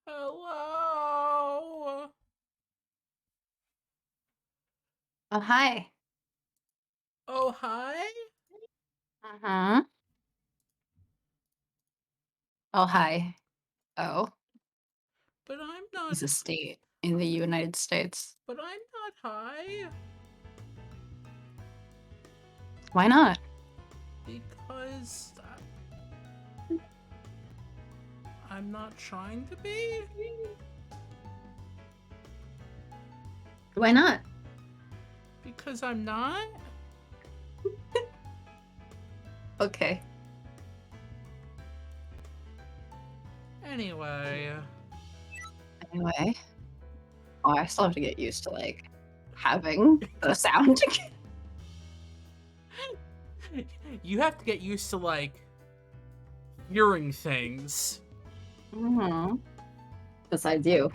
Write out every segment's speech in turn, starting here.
Hello. Oh, hi. Oh, hi. Uh-huh. Oh, hi. Oh, But I'm not. is a state in the United States. But I'm not high. Why not? Because I'm not trying to be. Why not? Because I'm not. Okay. Anyway. Anyway. Oh, I still have to get used to, like, having the sound. You have to get used to, like, hearing things. Mm-hmm. Besides you.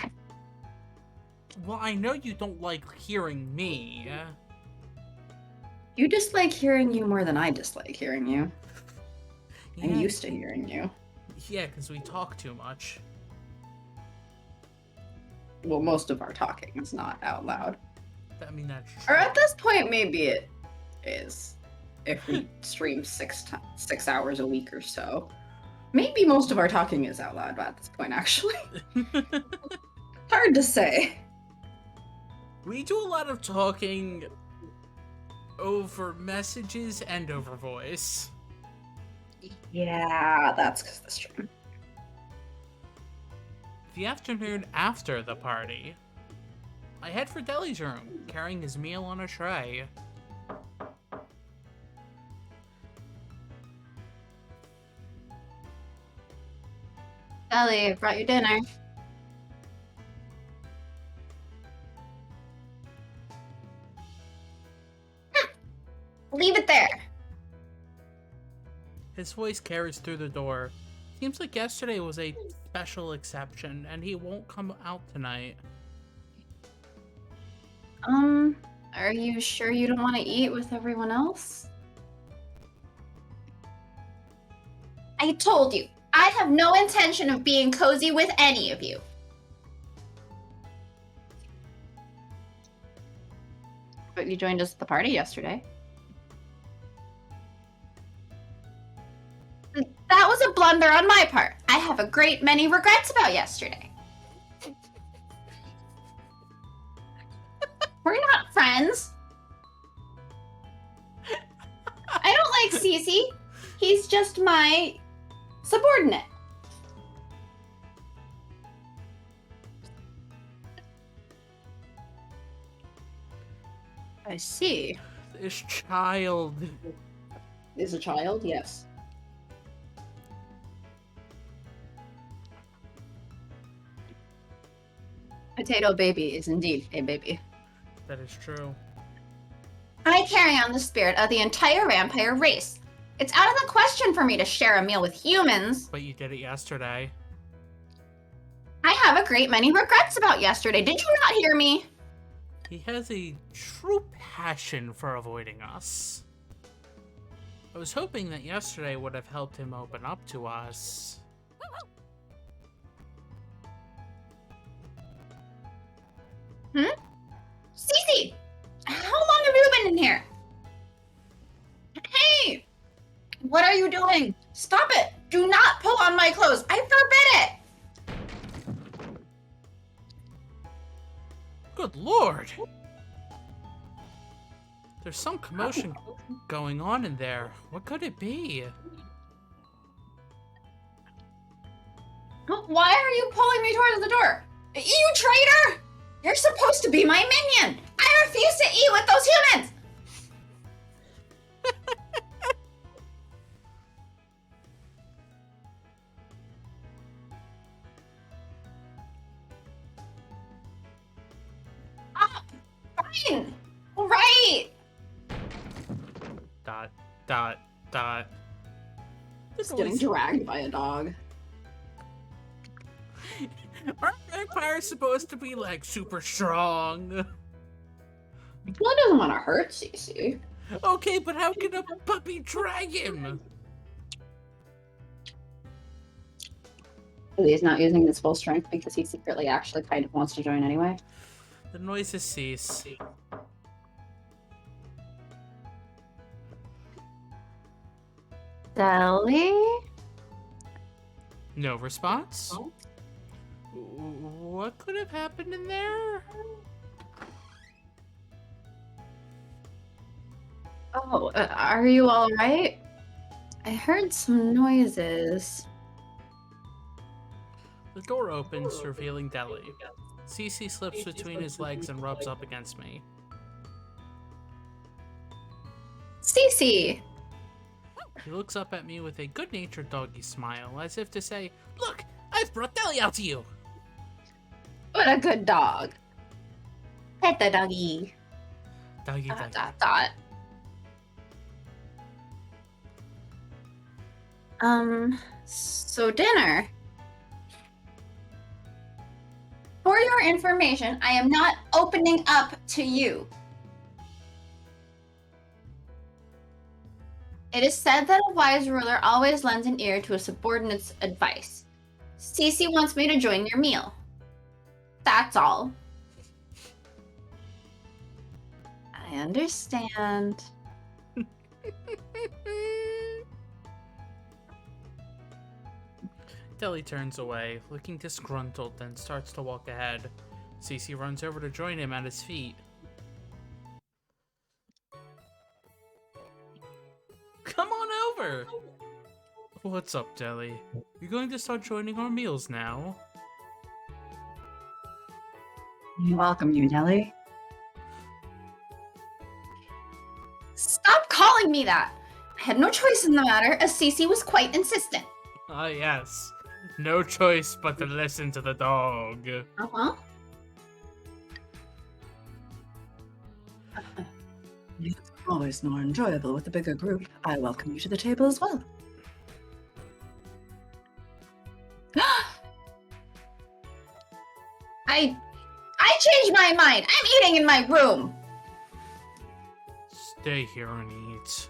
Well, I know you don't like hearing me. You dislike hearing you more than I dislike hearing you. Yeah, I'm used to hearing you. Yeah, because we talk too much. Well, most of our talking is not out loud. I mean, that's Or true. at this point, maybe it is. If we stream 6 hours a week or so. Maybe most of our talking is out loud at this point, actually. Hard to say. We do a lot of talking over messages and over voice. Yeah, that's because the stream. The afternoon after the party, I head for Deli's room, carrying his meal on a tray. Ellie, I brought you dinner. Leave it there. His voice carries through the door. Seems like yesterday was a special exception, and he won't come out tonight. Are you sure you don't want to eat with everyone else? I told you, I have no intention of being cozy with any of you. But you joined us at the party yesterday. That was a blunder on my part. I have a great many regrets about yesterday. We're not friends. I don't like Cece. He's just my subordinate. I see. This child. Is a child? Yes. Potato baby is indeed a baby. That is true. I carry on the spirit of the entire vampire race. It's out of the question for me to share a meal with humans. But you did it yesterday. I have a great many regrets about yesterday. Did you not hear me? He has a true passion for avoiding us. I was hoping that yesterday would have helped him open up to us. Cece, how long have you been in here? Hey, what are you doing? Stop it. Do not pull on my clothes. I forbid it. Good lord! There's some commotion going on in there. What could it be? Why are you pulling me towards the door? You traitor! You're supposed to be my minion. I refuse to eat with those humans. Fine. Right. Dot, dot, dot. Just getting dragged by a dog. Aren't vampires supposed to be, like, super strong? Blood doesn't want to hurt Cece. Okay, but how can a puppy drag him? Hopefully he's not using his full strength because he secretly actually kind of wants to join anyway. The noises cease. Deli? No response? What could have happened in there? Oh, are you alright? I heard some noises. The door opens, revealing Deli. Cece slips between his legs and rubs up against me. Cece! He looks up at me with a good-natured doggy smile, as if to say, "Look, I've brought Deli out to you!" What a good dog. Pet the doggy. Doggy, doggy. So dinner. For your information, I am not opening up to you. It is said that a wise ruler always lends an ear to a subordinate's advice. Cece wants me to join your meal. That's all. I understand. Deli turns away, looking disgruntled, then starts to walk ahead. Cece runs over to join him at his feet. Come on over! What's up, Deli? You're going to start joining our meals now? Welcome you, Deli. Stop calling me that! I had no choice in the matter, as Cece was quite insistent. Ah, yes. No choice but to listen to the dog. Uh-huh. It's always more enjoyable with a bigger group. I welcome you to the table as well. I changed my mind. I'm eating in my room. Stay here and eat.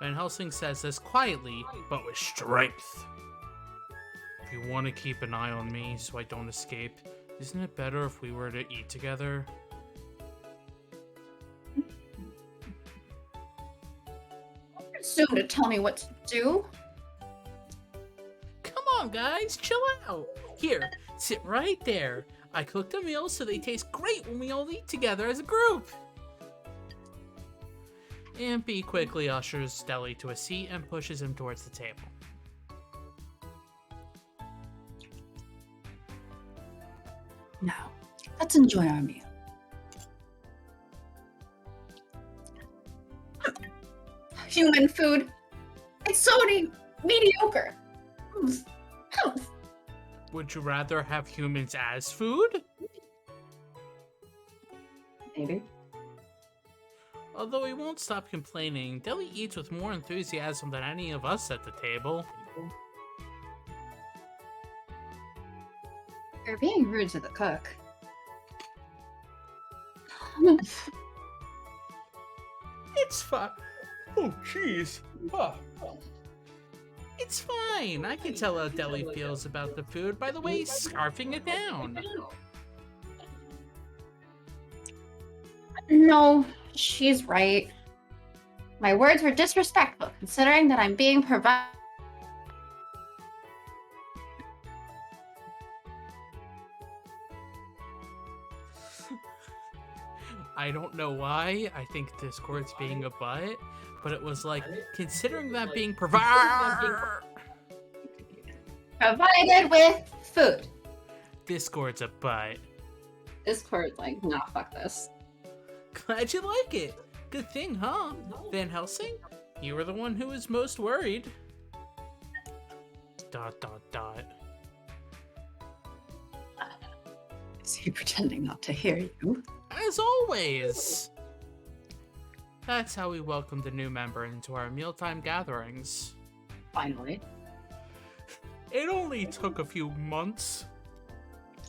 Van Helsing says this quietly, but with strength. If you want to keep an eye on me so I don't escape, isn't it better if we were to eat together? Soon to tell me what to do. Come on, guys, chill out. Here, sit right there. I cooked a meal so they taste great when we all eat together as a group. Impey quickly ushers Deli to a seat and pushes him towards the table. Now, let's enjoy our meal. Human food. It's so mediocre. Would you rather have humans as food? Maybe. Although he won't stop complaining, Deli eats with more enthusiasm than any of us at the table. You're being rude to the cook. It's fine. Oh, jeez. Oh. It's fine. I can tell how Deli feels about the food by the way he's scarfing it down. No, she's right. My words were disrespectful, considering that I'm being provided. I don't know why I think Discord's being a butt, but it was like, considering that being provided with food. Discord's a butt. Discord's like, nah, fuck this. Glad you like it. Good thing, huh? Van Helsing? You were the one who was most worried. ... Is he pretending not to hear you? As always! That's how we welcomed a new member into our mealtime gatherings. Finally. It only took a few months.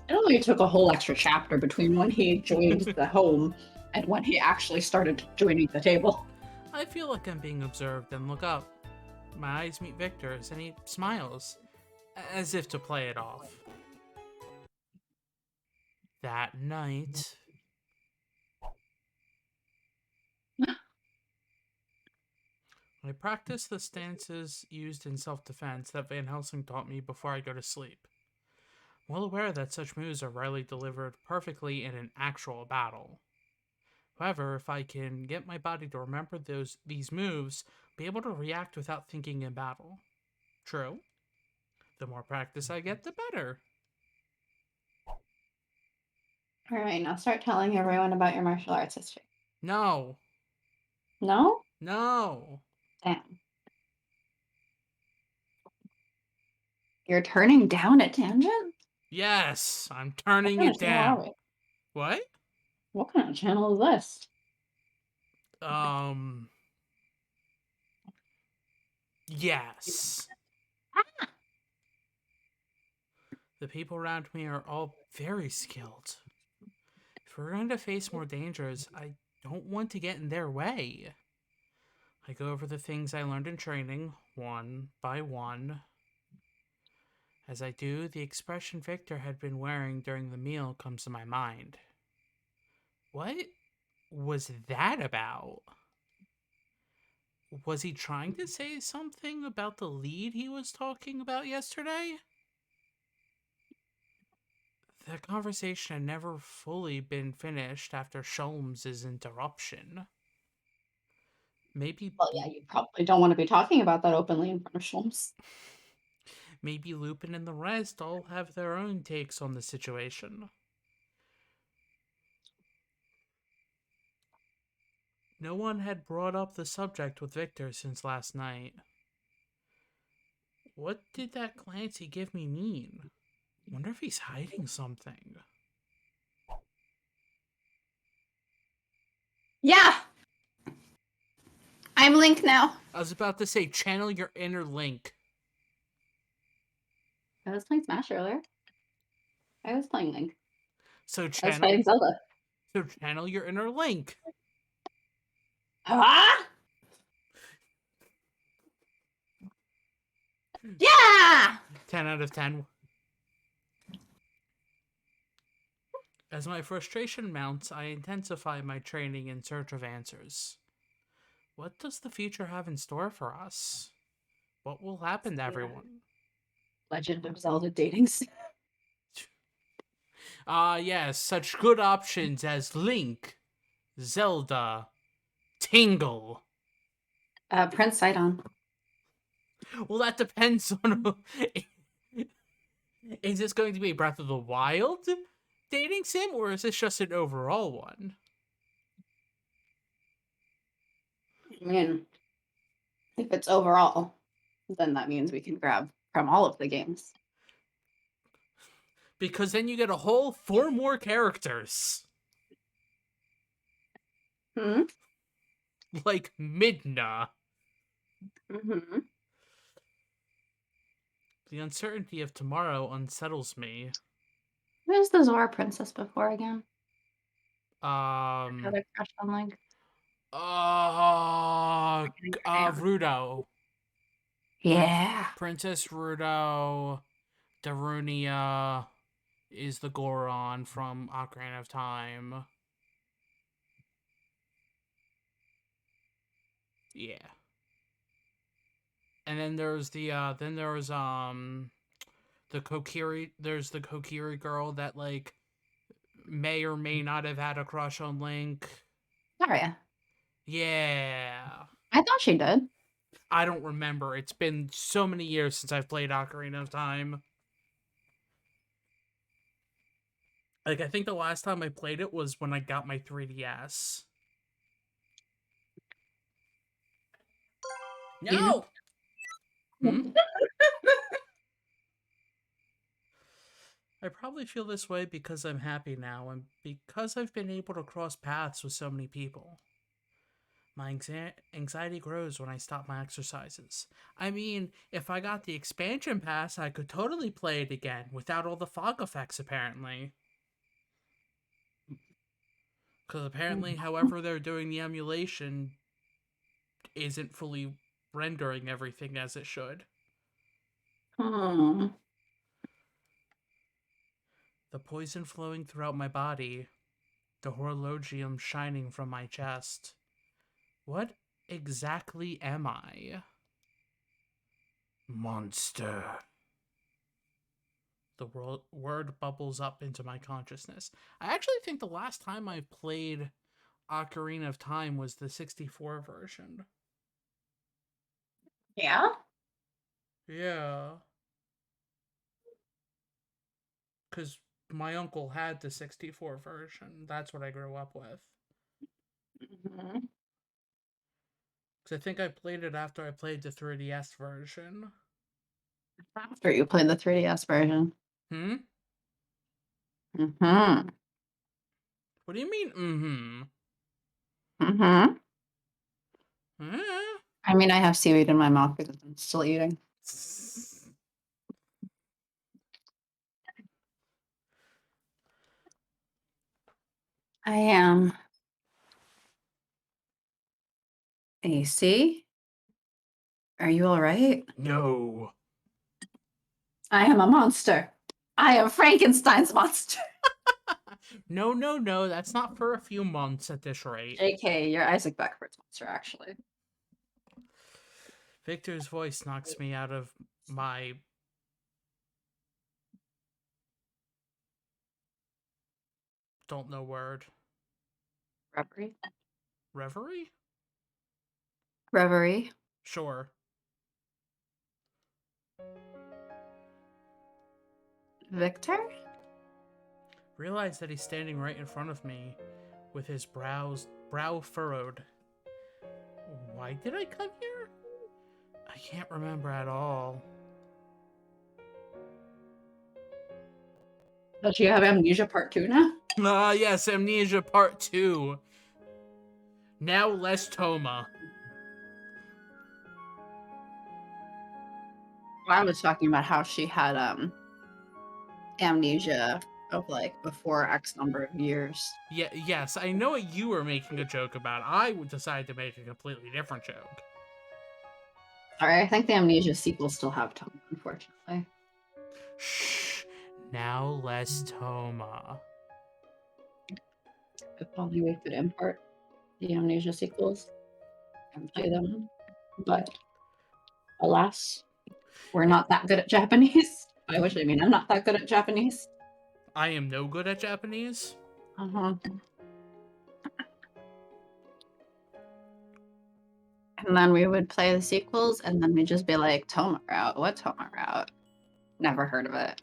It only took a whole extra chapter between when he joined the home and when he actually started joining the table. I feel like I'm being observed and look up. My eyes meet Victor's and he smiles. as if to play it off. That night, I practiced the stances used in self-defense that Van Helsing taught me before I go to sleep. Well aware that such moves are rarely delivered perfectly in an actual battle. However, if I can get my body to remember these moves, be able to react without thinking in battle. True. The more practice I get, the better. All right, now start telling everyone about your martial arts history. No. No? No. Damn. You're turning down a tangent? Yes, I'm What turning kind it of channel are down. we? What? What kind of channel is this? Yes. The people around me are all very skilled. If we're going to face more dangers, I don't want to get in their way. I go over the things I learned in training, one by one. As I do, the expression Victor had been wearing during the meal comes to my mind. What was that about? Was he trying to say something about the lead he was talking about yesterday? The conversation had never fully been finished after Sholmes' interruption. Maybe Well, yeah, you probably don't want to be talking about that openly in front of Sholmes. maybe Lupin and the rest all have their own takes on the situation. No one had brought up the subject with Victor since last night. What did that glance he gave me mean? Wonder if he's hiding something. Yeah! I'm Link now. I was about to say, channel your inner Link. I was playing Smash earlier. I was playing Link. So I was channel, playing Zelda. your inner Link. Ah! Yeah! 10 out of 10. As my frustration mounts, I intensify my training in search of answers. What does the future have in store for us? What will happen to everyone? Legend of Zelda dating sim. Yes, such good options as Link, Zelda, Tingle. Prince Sidon. Well, that depends on. Is this going to be Breath of the Wild dating sim, or is this just an overall one? I mean, if it's overall, then that means we can grab from all of the games. Because then you get a whole 4 more characters. Hmm? Like Midna. Mm-hmm. The uncertainty of tomorrow unsettles me. Who's the Zora princess before again? Um. Another crush on Link. Rudo. Yeah. Princess Rudo. Darunia is the Goron from Ocarina of Time. Yeah. And then there's the there's the Kokiri girl that like may or may not have had a crush on Link. Daria. Yeah. I thought she did. I don't remember. It's been so many years since I've played Ocarina of Time. Like, I think the last time I played it was when I got my 3DS. No! Hmm? I probably feel this way because I'm happy now and because I've been able to cross paths with so many people. My anxiety grows when I stop my exercises. I mean, if I got the expansion pass, I could totally play it again without all the fog effects, apparently. Because apparently, however they're doing the emulation isn't fully rendering everything as it should. Hmm. poison flowing throughout my body, the horologium shining from my chest. What exactly am I? Monster. The word bubbles up into my consciousness. I actually think the last time I played Ocarina of Time was the 64 version. Yeah? Yeah. Because my uncle had the 64 version. That's what I grew up with. Mhm. Because I think I played it after I played the 3DS version. After you played the 3DS version. Hmm? Mm-hmm. What do you mean, mm-hmm? Mm-hmm. Eh? I mean, I have seaweed in my mouth because I'm still eating. I am AC. Are you all right? No. I am a monster. I am Frankenstein's monster. No, no, no. That's not for a few months at this rate. JK, you're Isaac Beckford's monster, actually. Victor's voice knocks me out of my... don't know word. Reverie. Reverie? Reverie. Sure. Victor? Realize that he's standing right in front of me with his brow furrowed. Why did I come here? I can't remember at all. Does you have amnesia part 2 now? Ah, yes, Amnesia Part 2. Now less Toma. I was talking about how she had amnesia of like before X number of years. Yeah, yes, I know what you were making a joke about. I decided to make a completely different joke. Sorry, I think the amnesia sequels still have Toma, unfortunately. Shh. Now less Toma. If only we could import the amnesia sequels and play them. But alas, we're not that good at Japanese. By which I mean I'm not that good at Japanese. I am no good at Japanese. Uh-huh. And then we would play the sequels, and then we'd just be like, Toma Route? What Toma Route? Never heard of it.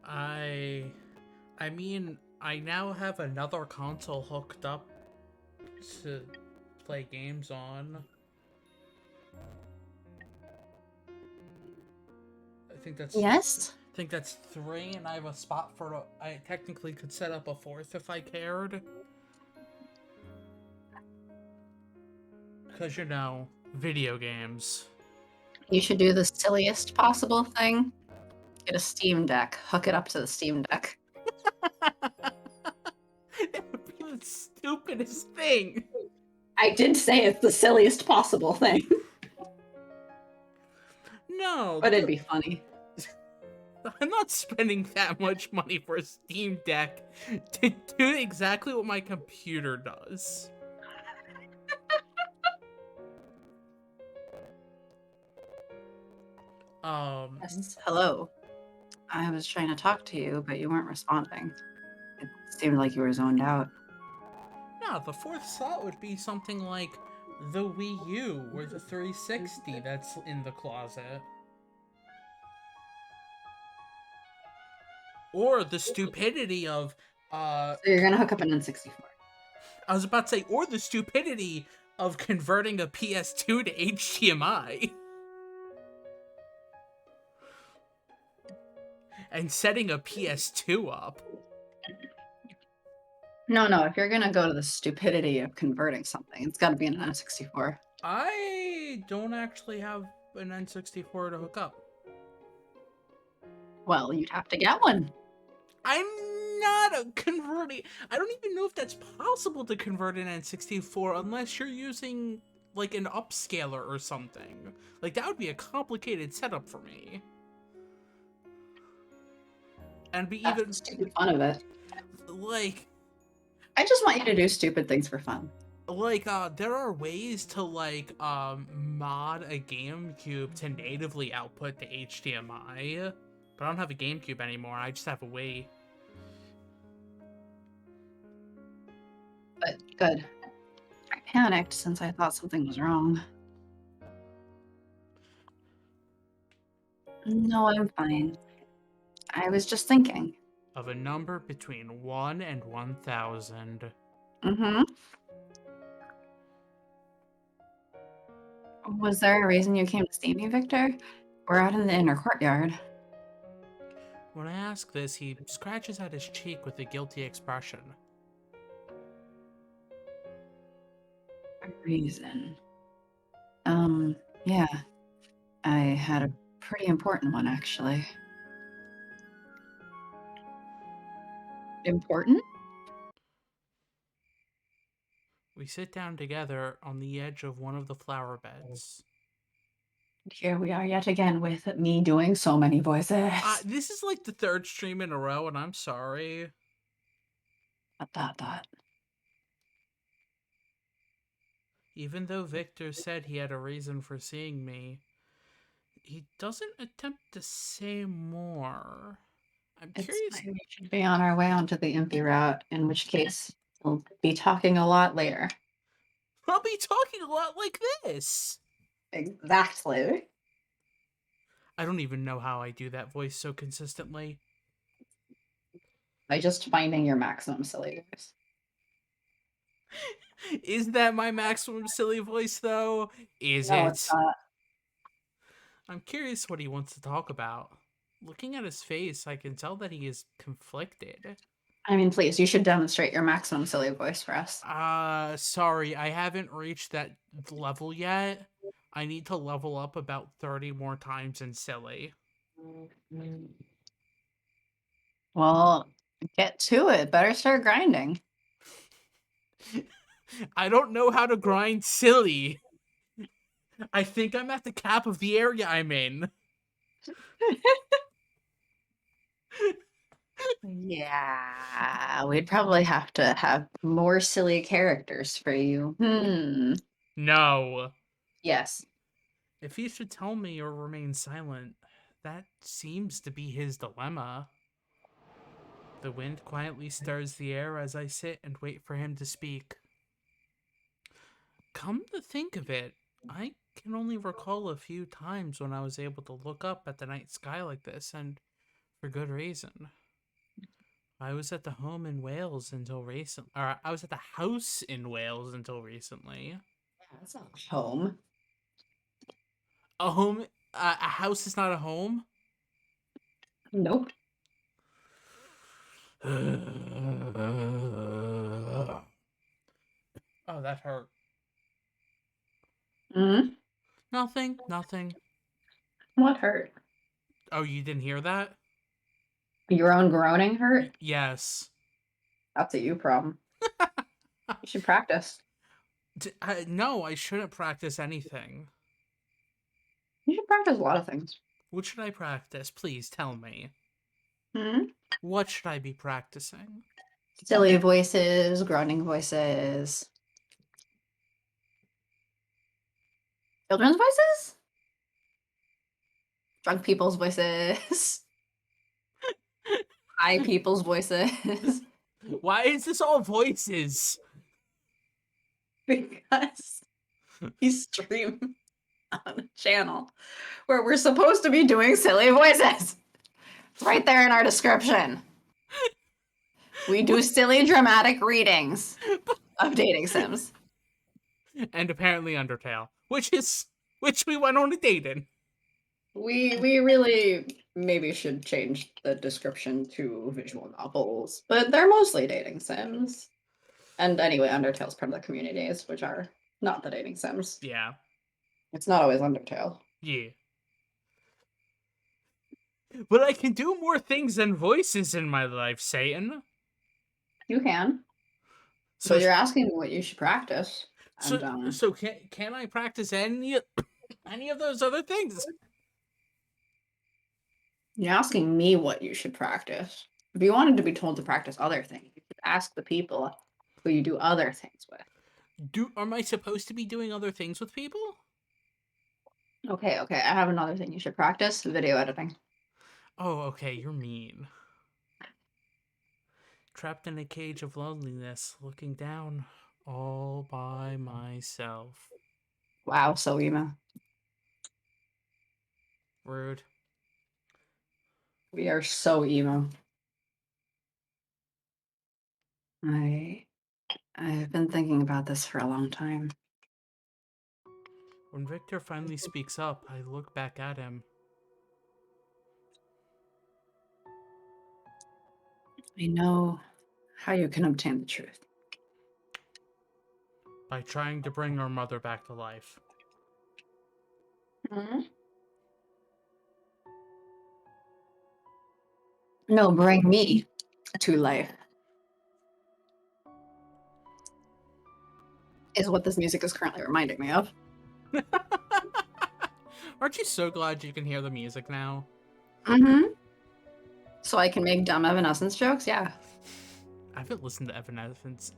I mean, I now have another console hooked up to play games on. I think that's... Yes? I think that's 3, and I have a spot for... I technically could set up a 4th if I cared. Because, you know, video games. You should do the silliest possible thing. Get a Steam Deck. Hook it up to the Steam Deck. That would be the stupidest thing. I did say it's the silliest possible thing. No. But it'd be funny. I'm not spending that much money for a Steam Deck to do exactly what my computer does. Yes. Hello. I was trying to talk to you, but you weren't responding. It seemed like you were zoned out. No, the 4th slot would be something like the Wii U or the 360 that's in the closet. Or the stupidity of, So you're gonna hook up an N64. I was about to say, or the stupidity of converting a PS2 to HDMI. And setting a PS2 up. No, if you're gonna go to the stupidity of converting something, it's gotta be an N64. I don't actually have an N64 to hook up. Well, you'd have to get one. I'm not converting. I don't even know if that's possible to convert an N64 unless you're using like an upscaler or something. Like that would be a complicated setup for me. and be That's even the stupid fun of it. like I just want you to do stupid things for fun. there are ways to mod a GameCube to natively output the HDMI, but I don't have a GameCube anymore. I just have a Wii. But good. I panicked since I thought something was wrong. No, I'm fine. I was just thinking. Of a number between 1 and 1,000. Mm-hmm. Was there a reason you came to see me, Victor? We're out in the inner courtyard. When I ask this, he scratches at his cheek with a guilty expression. A reason? Yeah. I had a pretty important one, actually. Important? We sit down together on the edge of one of the flower beds. Here we are yet again with me doing so many voices. This is like the third stream in a row, and I'm sorry. Dot. Even though Victor said he had a reason for seeing me, he doesn't attempt to say more. I'm It's curious. fine. We should be on our way onto the Impey route, in which case we'll be talking a lot later. I'll be talking a lot like this. Exactly. I don't even know how I do that voice so consistently. By just finding your maximum silly voice. Is that my maximum silly voice, though? Is No, it? it's not. I'm curious what he wants to talk about. Looking at his face, I can tell that he is conflicted. I mean, please, you should demonstrate your maximum silly voice for us. Sorry, I haven't reached that level yet. I need to level up about 30 more times in silly. Well, get to it. Better start grinding. I don't know how to grind silly. I think I'm at the cap of the area I'm in. Yeah, we'd probably have to have more silly characters for you. No. Yes. If he should tell me or remain silent, that seems to be his dilemma. The wind quietly stirs the air as I sit and wait for him to speak. Come to think of it, I can only recall a few times when I was able to look up at the night sky like this, and for good reason. I was at the home in Wales until recently. Or I was at the house in Wales until recently. Yeah, that's not home. A home? A house is not a home? Nope. Oh, that hurt. Hmm. Nothing. What hurt? Oh, you didn't hear that? Your own groaning hurt? Yes. That's a you problem. You should practice. No, I shouldn't practice anything. You should practice a lot of things. What should I practice? Please tell me. Hmm? What should I be practicing? Silly voices, groaning voices. Children's voices? Drunk people's voices. High people's voices. Why is this all voices? Because we stream on a channel where we're supposed to be doing silly voices. It's right there in our description. We do silly dramatic readings of dating sims. And apparently Undertale, which we went on a date in. We really maybe should change the description to visual novels, but they're mostly dating sims. And anyway, Undertale's part of the communities, which are not the dating sims. Yeah. It's not always Undertale. Yeah. But I can do more things than voices in my life, Satan. You can. So But you're asking what you should practice. And, so can I practice any of those other things? You're asking me what you should practice. If you wanted to be told to practice other things, you should ask the people who you do other things with. Am I supposed to be doing other things with people? Okay, okay. I have another thing you should practice: video editing. Oh, okay, you're mean. Trapped in a cage of loneliness, looking down all by myself. Wow, so emo. Rude. We are so emo. I I've been thinking about this for a long time. When Victor finally speaks up, I look back at him. I know how you can obtain the truth. By trying to bring our mother back to life. Mhm. No, bring me to life is what this music is currently reminding me of. Aren't you so glad you can hear the music now? Mm-hmm. So I can make dumb Evanescence jokes? Yeah. I haven't listened to Evanescence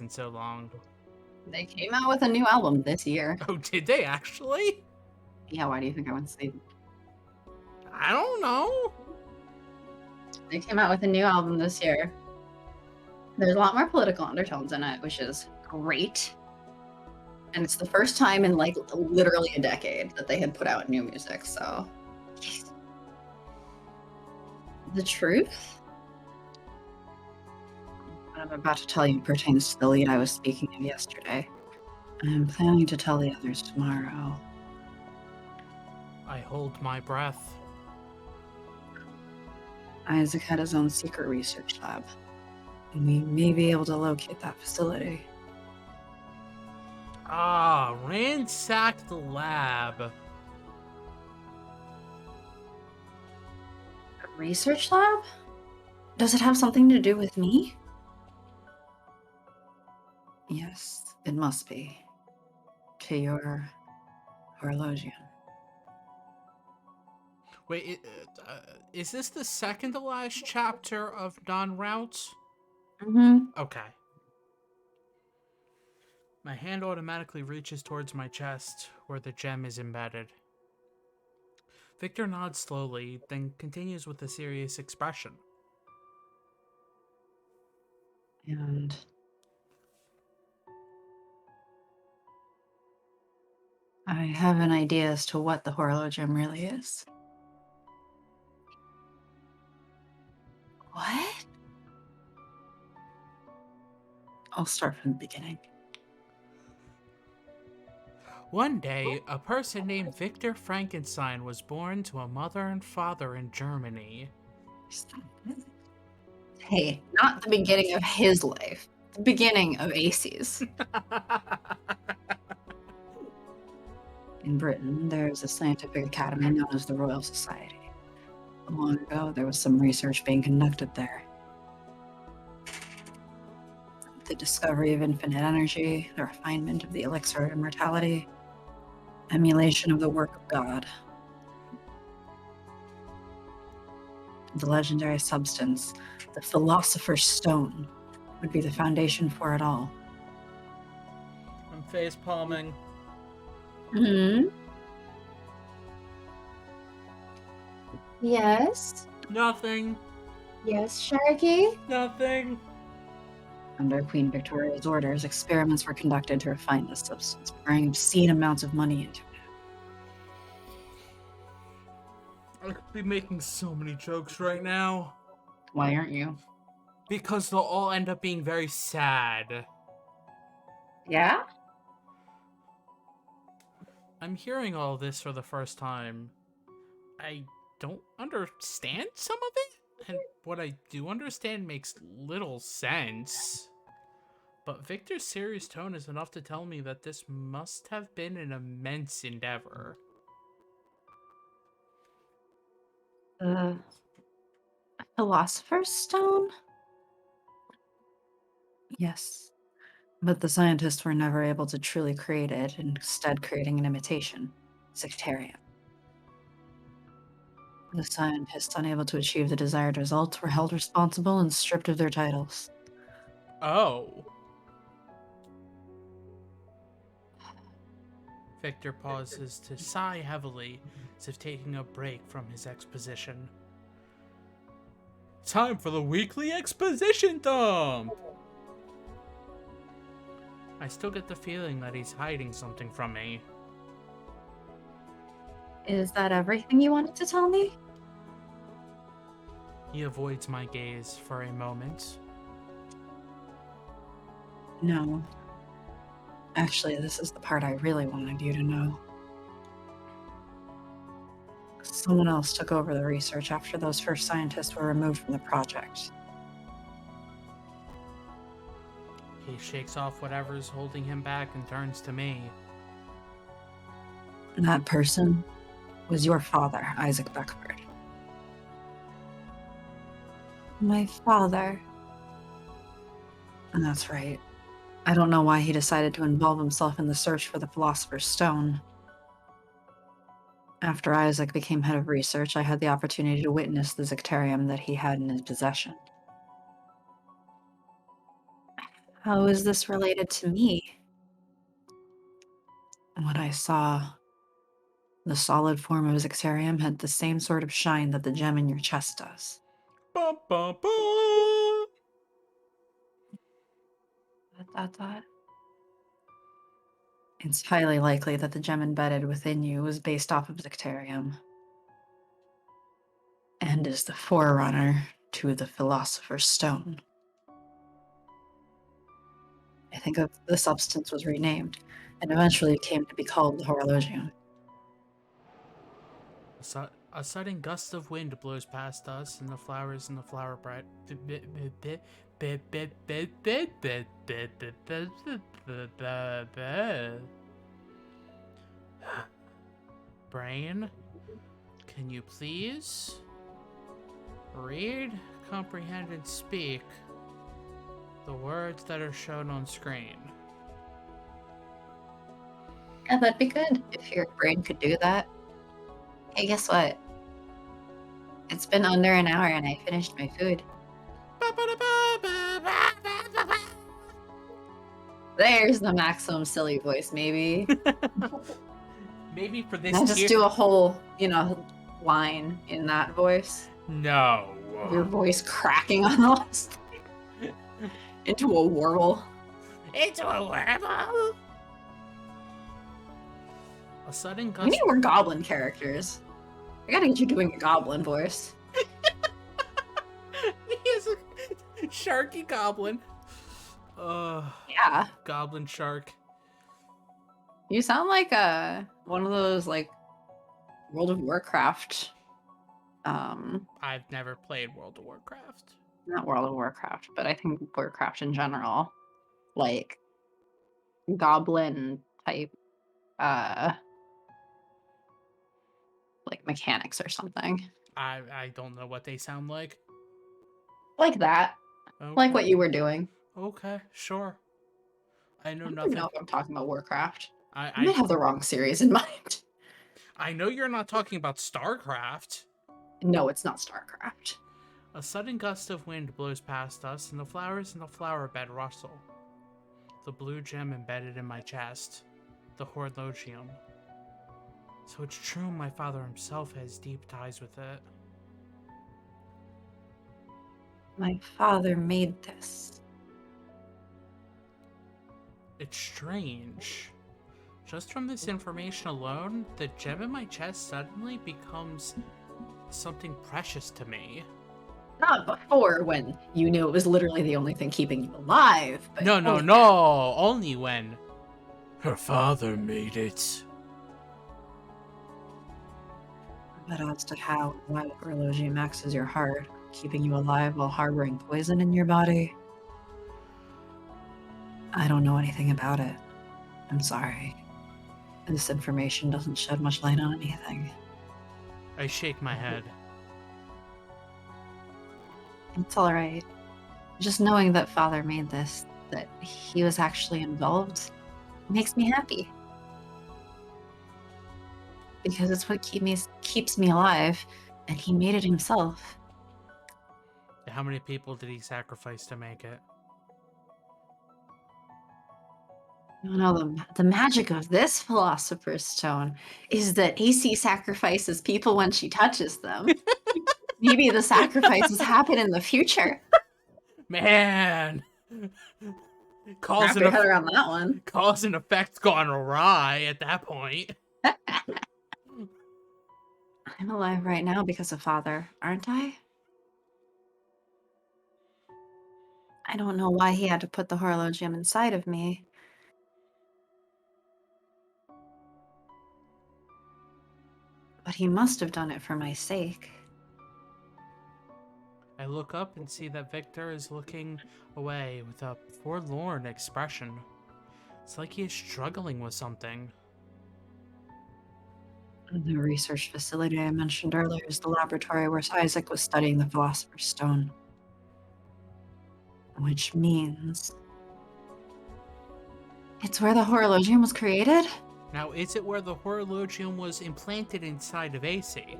in so long. They came out with a new album this year. Oh, did they actually? Yeah, why do you think I went to see? I don't know. They came out with a new album this year. There's a lot more political undertones in it, which is great. And it's the first time in like literally a decade that they had put out new music. So, the truth, what I'm about to tell you pertains to the lead I was speaking of yesterday. I'm planning to tell the others tomorrow. I hold my breath. Isaac had his own secret research lab. And we may be able to locate that facility. Ah, ransack the lab. A research lab? Does it have something to do with me? Yes, it must be. To your horologian. Wait, is this the second to last chapter of Non-Routes? Mm-hmm. Okay. My hand automatically reaches towards my chest, where the gem is embedded. Victor nods slowly, then continues with a serious expression. And I have an idea as to what the horologium really is. What? I'll start from the beginning. One day, a person named Victor Frankenstein was born to a mother and father in Germany. Hey, not the beginning of his life. The beginning of AC's. In Britain, there's a scientific academy known as the Royal Society. Long ago, there was some research being conducted there. The discovery of infinite energy, the refinement of the elixir of immortality, emulation of the work of God. The legendary substance, the Philosopher's Stone, would be the foundation for it all. I'm face palming. Hmm. Yes. Nothing. Yes, Sharky. Nothing. Under Queen Victoria's orders, experiments were conducted to refine this substance, pouring obscene amounts of money into it. I could be making so many jokes right now. Why aren't you? Because they'll all end up being very sad. Yeah? I'm hearing all this for the first time. I don't understand some of it, and what I do understand makes little sense. But Victor's serious tone is enough to tell me that this must have been an immense endeavor. The Philosopher's Stone? Yes. But the scientists were never able to truly create it, instead creating an imitation. Sectarian. The scientists unable to achieve the desired results were held responsible and stripped of their titles. Oh. Victor pauses to sigh heavily, as if taking a break from his exposition. Time for the weekly exposition dump! I still get the feeling that he's hiding something from me. Is that everything you wanted to tell me? He avoids my gaze for a moment. No. Actually, this is the part I really wanted you to know. Someone else took over the research after those first scientists were removed from the project. He shakes off whatever's holding him back and turns to me. That person was your father, Isaac Beckford. My father? And that's right. I don't know why he decided to involve himself in the search for the Philosopher's Stone. After Isaac became head of research, I had the opportunity to witness the Zectarium that he had in his possession. How is this related to me? What I saw, the solid form of Zectarium had the same sort of shine that the gem in your chest does. Bum, bum, bum. It's highly likely that the gem embedded within you was based off of Zectarium and is the forerunner to the Philosopher's Stone. I think the substance was renamed and eventually came to be called the Horologium. A sudden gust of wind blows past us, and the flowers in the flower bright. Brain, can you please read, comprehend, and speak the words that are shown on screen? Yeah, that'd be good if your brain could do that. Hey, guess what? It's been under an hour and I finished my food. There's the maximum silly voice, maybe. Maybe for this And just tier- do a whole, line in that voice. No. Your voice cracking on the last into a warble. Into a werewolf. A sudden We gust. need more goblin characters. I gotta get you doing a goblin voice. He is a sharky goblin. Yeah. Goblin shark. You sound like one of those World of Warcraft. I've never played World of Warcraft. Not World of Warcraft, but I think Warcraft in general. Like goblin type mechanics or something. I don't know what they sound like. Like that. Okay. Like what you were doing. Okay, sure. I know I don't nothing. know if I'm talking about Warcraft. I I might have the wrong series in mind. I know you're not talking about StarCraft. No, it's not StarCraft. A sudden gust of wind blows past us, and the flowers in the flower bed rustle. The blue gem embedded in my chest, the Horologium. So it's true my father himself has deep ties with it. My father made this. It's strange. Just from this information alone, the gem in my chest suddenly becomes something precious to me. Not before, when you knew it was literally the only thing keeping you alive. But No, only only when her father made it. But as to how and why the Horologium acts as your heart, keeping you alive while harboring poison in your body, I don't know anything about it. I'm sorry. This information doesn't shed much light on anything. I shake my head. It's alright. Just knowing that Father made this, that he was actually involved, makes me happy. Because it's what keeps me alive, And he made it himself. How many people did he sacrifice to make it? You know, the magic of this Philosopher's Stone is that AC sacrifices people when she touches them. Maybe the sacrifices happen in the future. Man! Cause Wrap and, your head around that one. cause and effect gone awry at that point. I'm alive right now because of Father, aren't I? I don't know why he had to put the horologium inside of me. But he must have done it for my sake. I look up and see that Victor is looking away with a forlorn expression. It's like he is struggling with something. The research facility I mentioned earlier is the laboratory where Isaac was studying the Philosopher's Stone. Which means it's where the horologium was created? Now, is it where the horologium was implanted inside of AC?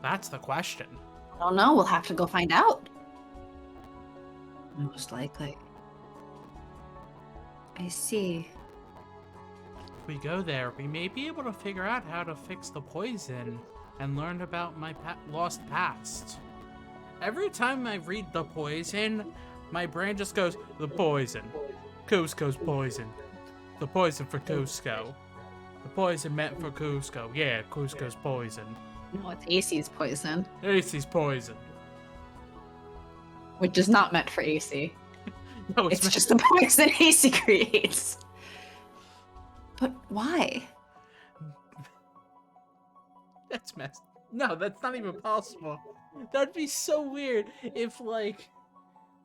That's the question. I don't know, we'll have to go find out. Most likely. I see. If we go there, we may be able to figure out how to fix the poison and learn about my lost past. Every time I read the poison, my brain just goes, the poison. Cusco's poison. The poison for Cusco. The poison meant for Cusco. Yeah, Cusco's poison. No, it's AC's poison, AC's poison. which is not meant for AC. No, It's meant- just the poison AC creates. But why? That's messed. No, that's not even possible. That'd be so weird if, like,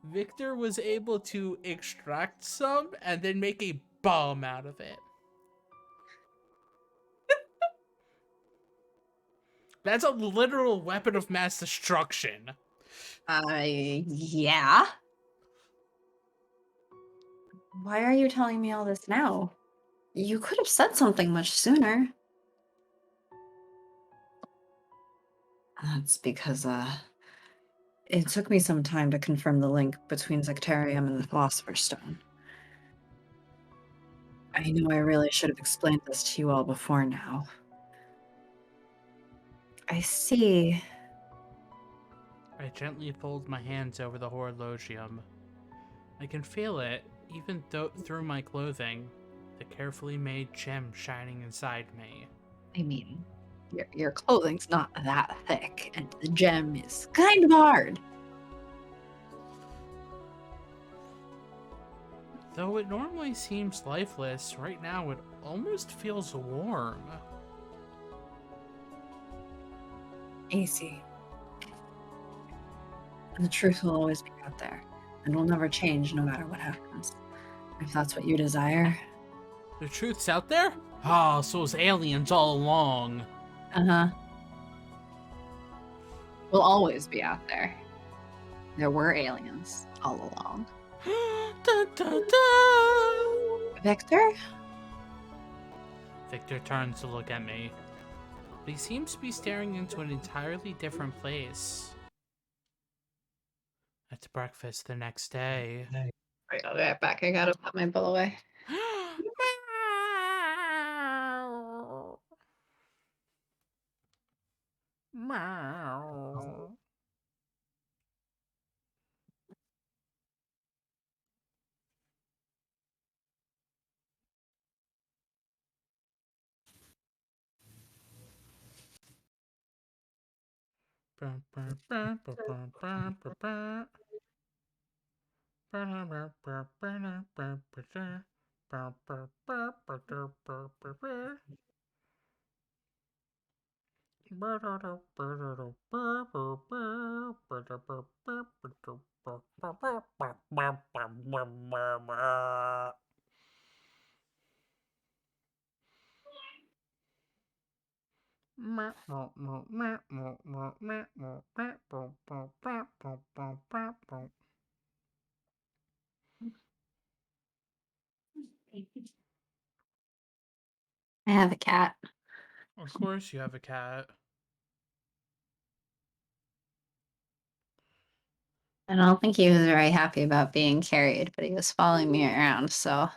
Victor was able to extract some and then make a bomb out of it. That's a literal weapon of mass destruction. Yeah. Why are you telling me all this now? You could have said something much sooner. That's because, it took me some time to confirm the link between Sectarium and the Philosopher's Stone. I knew I really should have explained this to you all before now. I see. I gently fold my hands over the horologium. I can feel it, even through my clothing, the carefully made gem shining inside me. I mean, your clothing's not that thick, and the gem is kind of hard. Though it normally seems lifeless, right now it almost feels warm. AC. The truth will always be out there, and will never change no matter what happens. If that's what you desire. The truth's out there? Ah, so it's aliens all along. Uh-huh. Will always be out there. There were aliens all along. Dun, dun, dun. Victor? Victor turns to look at me. But he seems to be staring into an entirely different place. At breakfast the next day. Right, I'll be right back. I gotta put my bill away. Meow. I have a cat. Of course you have a cat. I don't think he was very happy about being carried, but he was following me around, so.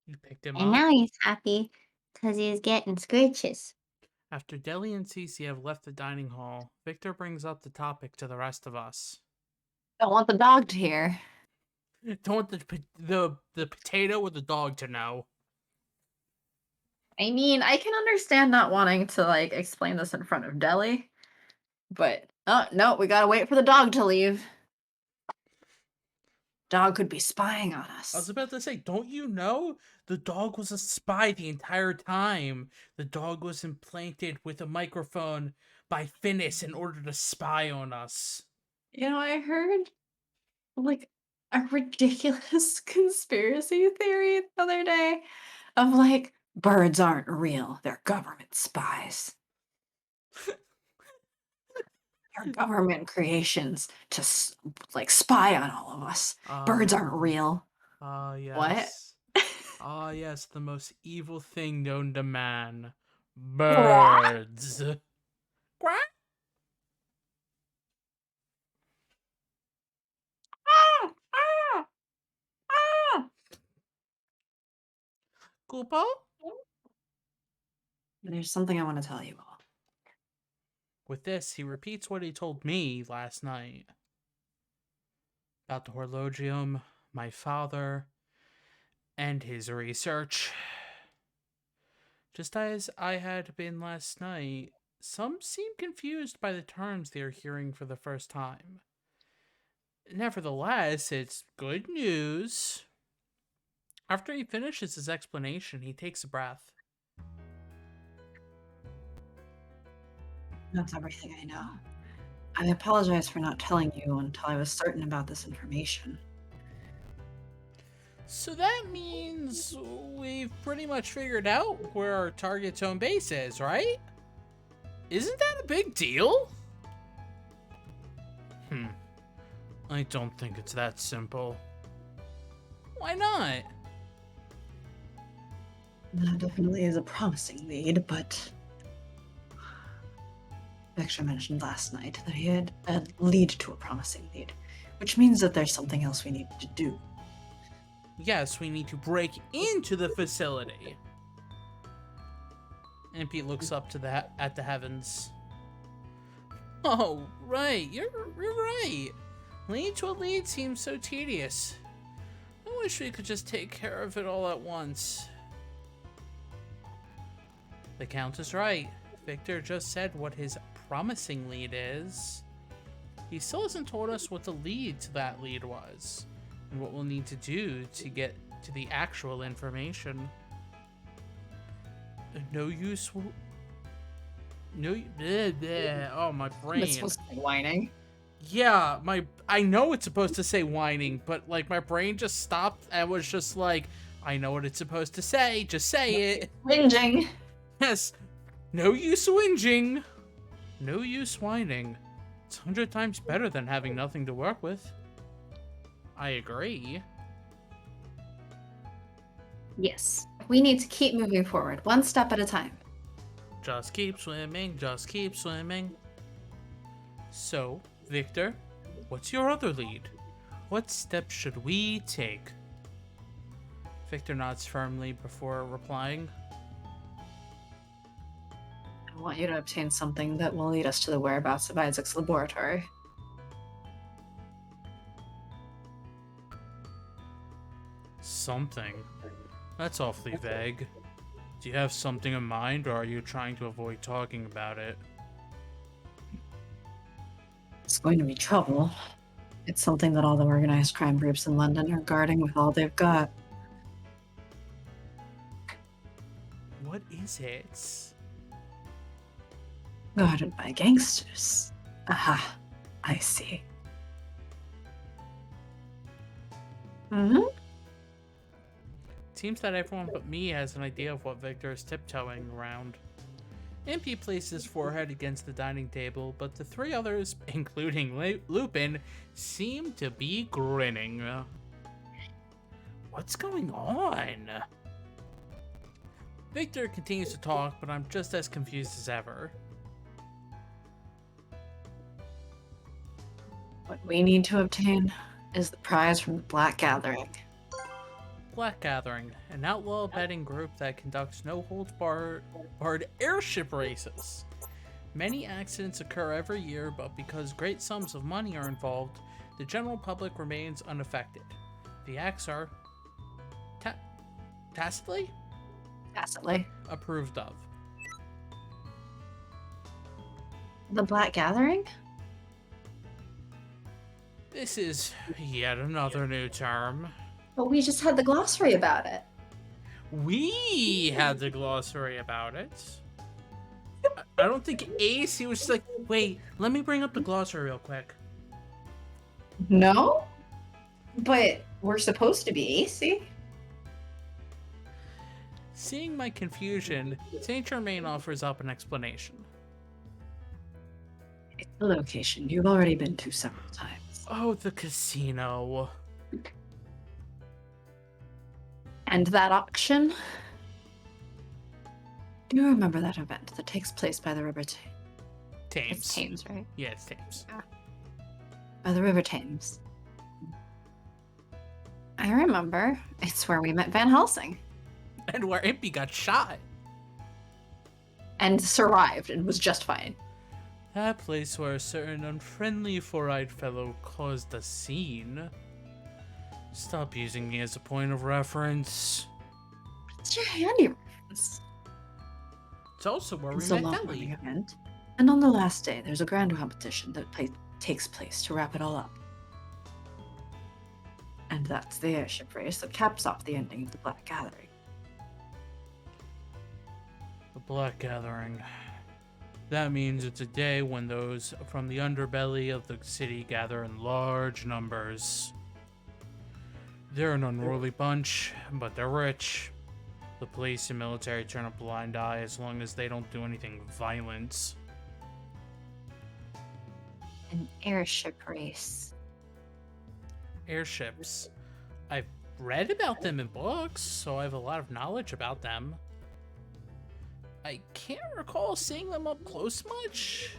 You picked him And up. now he's happy because he's getting scritches. After Deli and Cece have left the dining hall, Victor brings up the topic to the rest of us. Don't want the dog to hear. Don't want the potato or the dog to know. I mean, I can understand not wanting to like explain this in front of Deli, but oh no, we gotta wait for the dog to leave. Dog could be spying on I was us. about to say, don't you know? The dog was a spy the entire time. The dog was implanted with a microphone by Finnis in order to spy on us. You know, I heard like a ridiculous conspiracy theory the other day of like birds aren't real, they're government spies. They're government creations to like spy on all of us. Birds aren't real. What? Yes. Ah, yes, the most evil thing known to man. Quack. Birds. Quack. Ah, ah, ah. Kupo? There's something I want to tell you all. With this, he repeats what he told me last night. About the horlogium, my father, and his research. Just as I had been last night, some seem confused by the terms they are hearing for the first time. Nevertheless, it's good news. After he finishes his explanation, he takes a breath. That's everything I know. I apologize for not telling you until I was certain about this information. So that means we've pretty much figured out where our target's home base is, right? Isn't that a big deal? I don't think it's that simple. Why not? That definitely is a promising lead, but Victor mentioned last night that he had a lead to a promising lead, which means that there's something else we need to do. Yes, we need to break into the facility. Impey looks up to at the heavens. Oh, right, you're right. Lead to a lead seems so tedious. I wish we could just take care of it all at once. The Count is right. Victor just said what his promising lead is. He still hasn't told us what the lead to that lead was, and what we'll need to do to get to the actual information. No use. No. Bleh, bleh. Oh, my brain. It's supposed to be whining. Yeah, I know it's supposed to say whining, but like my brain just stopped and was just like, I know what it's supposed to say. Just say it. Whinging. Yes. No use whinging. No use whining. It's 100 times better than having nothing to work with. I agree. Yes. We need to keep moving forward, one step at a time. Just keep swimming, just keep swimming. So, Victor, what's your other lead? What steps should we take? Victor nods firmly before replying. I want you to obtain something that will lead us to the whereabouts of Isaac's laboratory. Something? That's awfully vague. Do you have something in mind, or are you trying to avoid talking about it? It's going to be trouble. It's something that all the organized crime groups in London are guarding with all they've got. What is it? Guarded by gangsters. Aha, I see. Mm-hmm. Seems that everyone but me has an idea of what Victor is tiptoeing around. Impey placed his forehead against the dining table, but the three others, including Lupin, seem to be grinning. What's going on? Victor continues to talk, but I'm just as confused as ever. What we need to obtain is the prize from the Black Gathering. Black Gathering, an outlaw betting group that conducts no-holds-barred airship races. Many accidents occur every year, but because great sums of money are involved, the general public remains unaffected. The acts are tacitly approved of. The Black Gathering? This is yet another new term. But we just had the glossary about it. We had the glossary about it. I don't think Ace, he was just like, wait, let me bring up the glossary real quick. No? But we're supposed to be AC. Seeing my confusion, Saint Germain offers up an explanation. It's the location you've already been to several times. Oh, the casino. And that auction? Do you remember that event that takes place by the River Thames. It's Thames, right? Yeah, it's Thames. By the River Thames. I remember. It's where we met Van Helsing. And where Impey got shot. And survived and was just fine. That place where a certain unfriendly four-eyed fellow caused a scene. Stop using me as a point of reference. It's your handy reference. It's also where It's we a met long-running Ellie. event. And on the last day, there's a grand competition that takes place to wrap it all up. And that's the airship race that caps off the ending of the Black Gathering. The Black Gathering. That means it's a day when those from the underbelly of the city gather in large numbers. They're an unruly bunch, but they're rich. The police and military turn a blind eye as long as they don't do anything violent. An airship race. Airships. I've read about them in books, so I have a lot of knowledge about them. I can't recall seeing them up close much.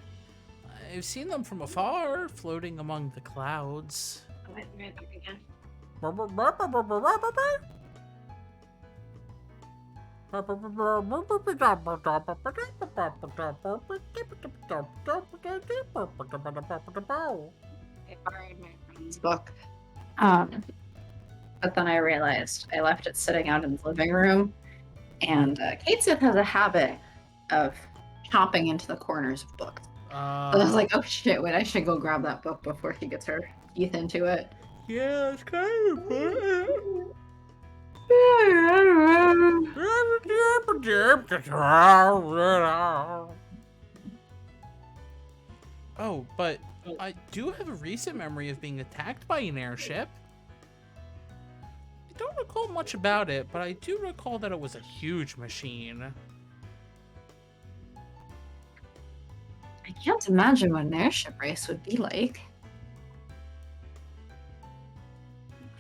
I've seen them from afar, floating among the clouds. I borrowed my friend's book. But then I realized I left it sitting out in the living room. And Kate Smith has a habit of chomping into the corners of books. So I was like, oh shit, wait, I should go grab that book before she gets her teeth into it. Yeah, it's kind of important. Oh, but I do have a recent memory of being attacked by an airship. I don't recall much about it, but I do recall that it was a huge machine. I can't imagine what an airship race would be like.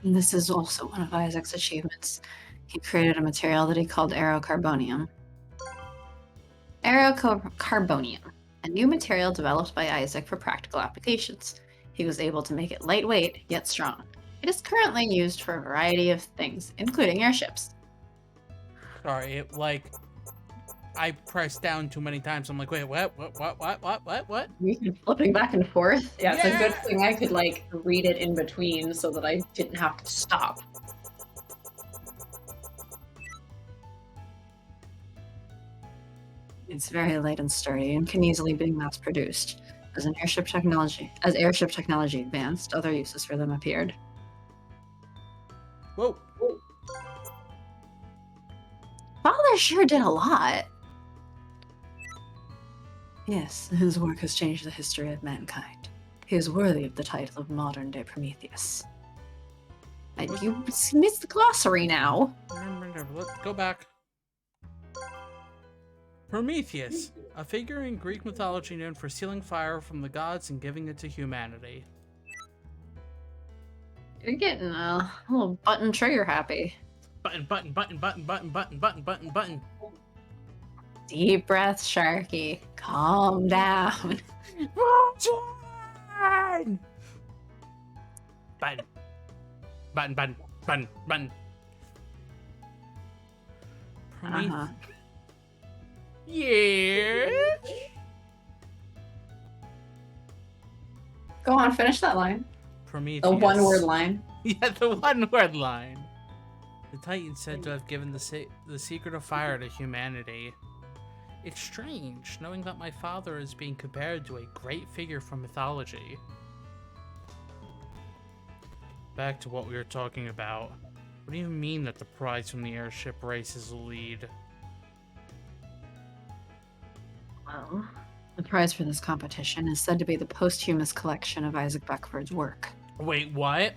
And this is also one of Isaac's achievements. He created a material that he called aerocarbonium. Aerocarbonium, a new material developed by Isaac for practical applications. He was able to make it lightweight, yet strong. It is currently used for a variety of things, including airships. Sorry, I pressed down too many times. I'm like, wait, what? We've been flipping back and forth. Yeah, it's a Yeah. good thing I could, read it in between so that I didn't have to stop. It's very light and sturdy and can easily be mass-produced. As airship technology advanced, other uses for them appeared. Whoa. Father sure did a lot. Yes, his work has changed the history of mankind. He is worthy of the title of modern-day Prometheus. And you missed the glossary now. Let's go back. Prometheus, a figure in Greek mythology known for stealing fire from the gods and giving it to humanity. You're getting a little button trigger happy. Button. Deep breath, Sharky. Calm down. Button! Button. Button, button, button, button. Uh-huh. Yeah. Go on, finish that line. Prometheus. The one-word line. Yeah, the one-word line. The Titan said to have given the secret of fire to humanity. It's strange, knowing that my father is being compared to a great figure from mythology. Back to what we were talking about. What do you mean that the prize from the airship race is the lead? Well, the prize for this competition is said to be the posthumous collection of Isaac Beckford's work. Wait, what?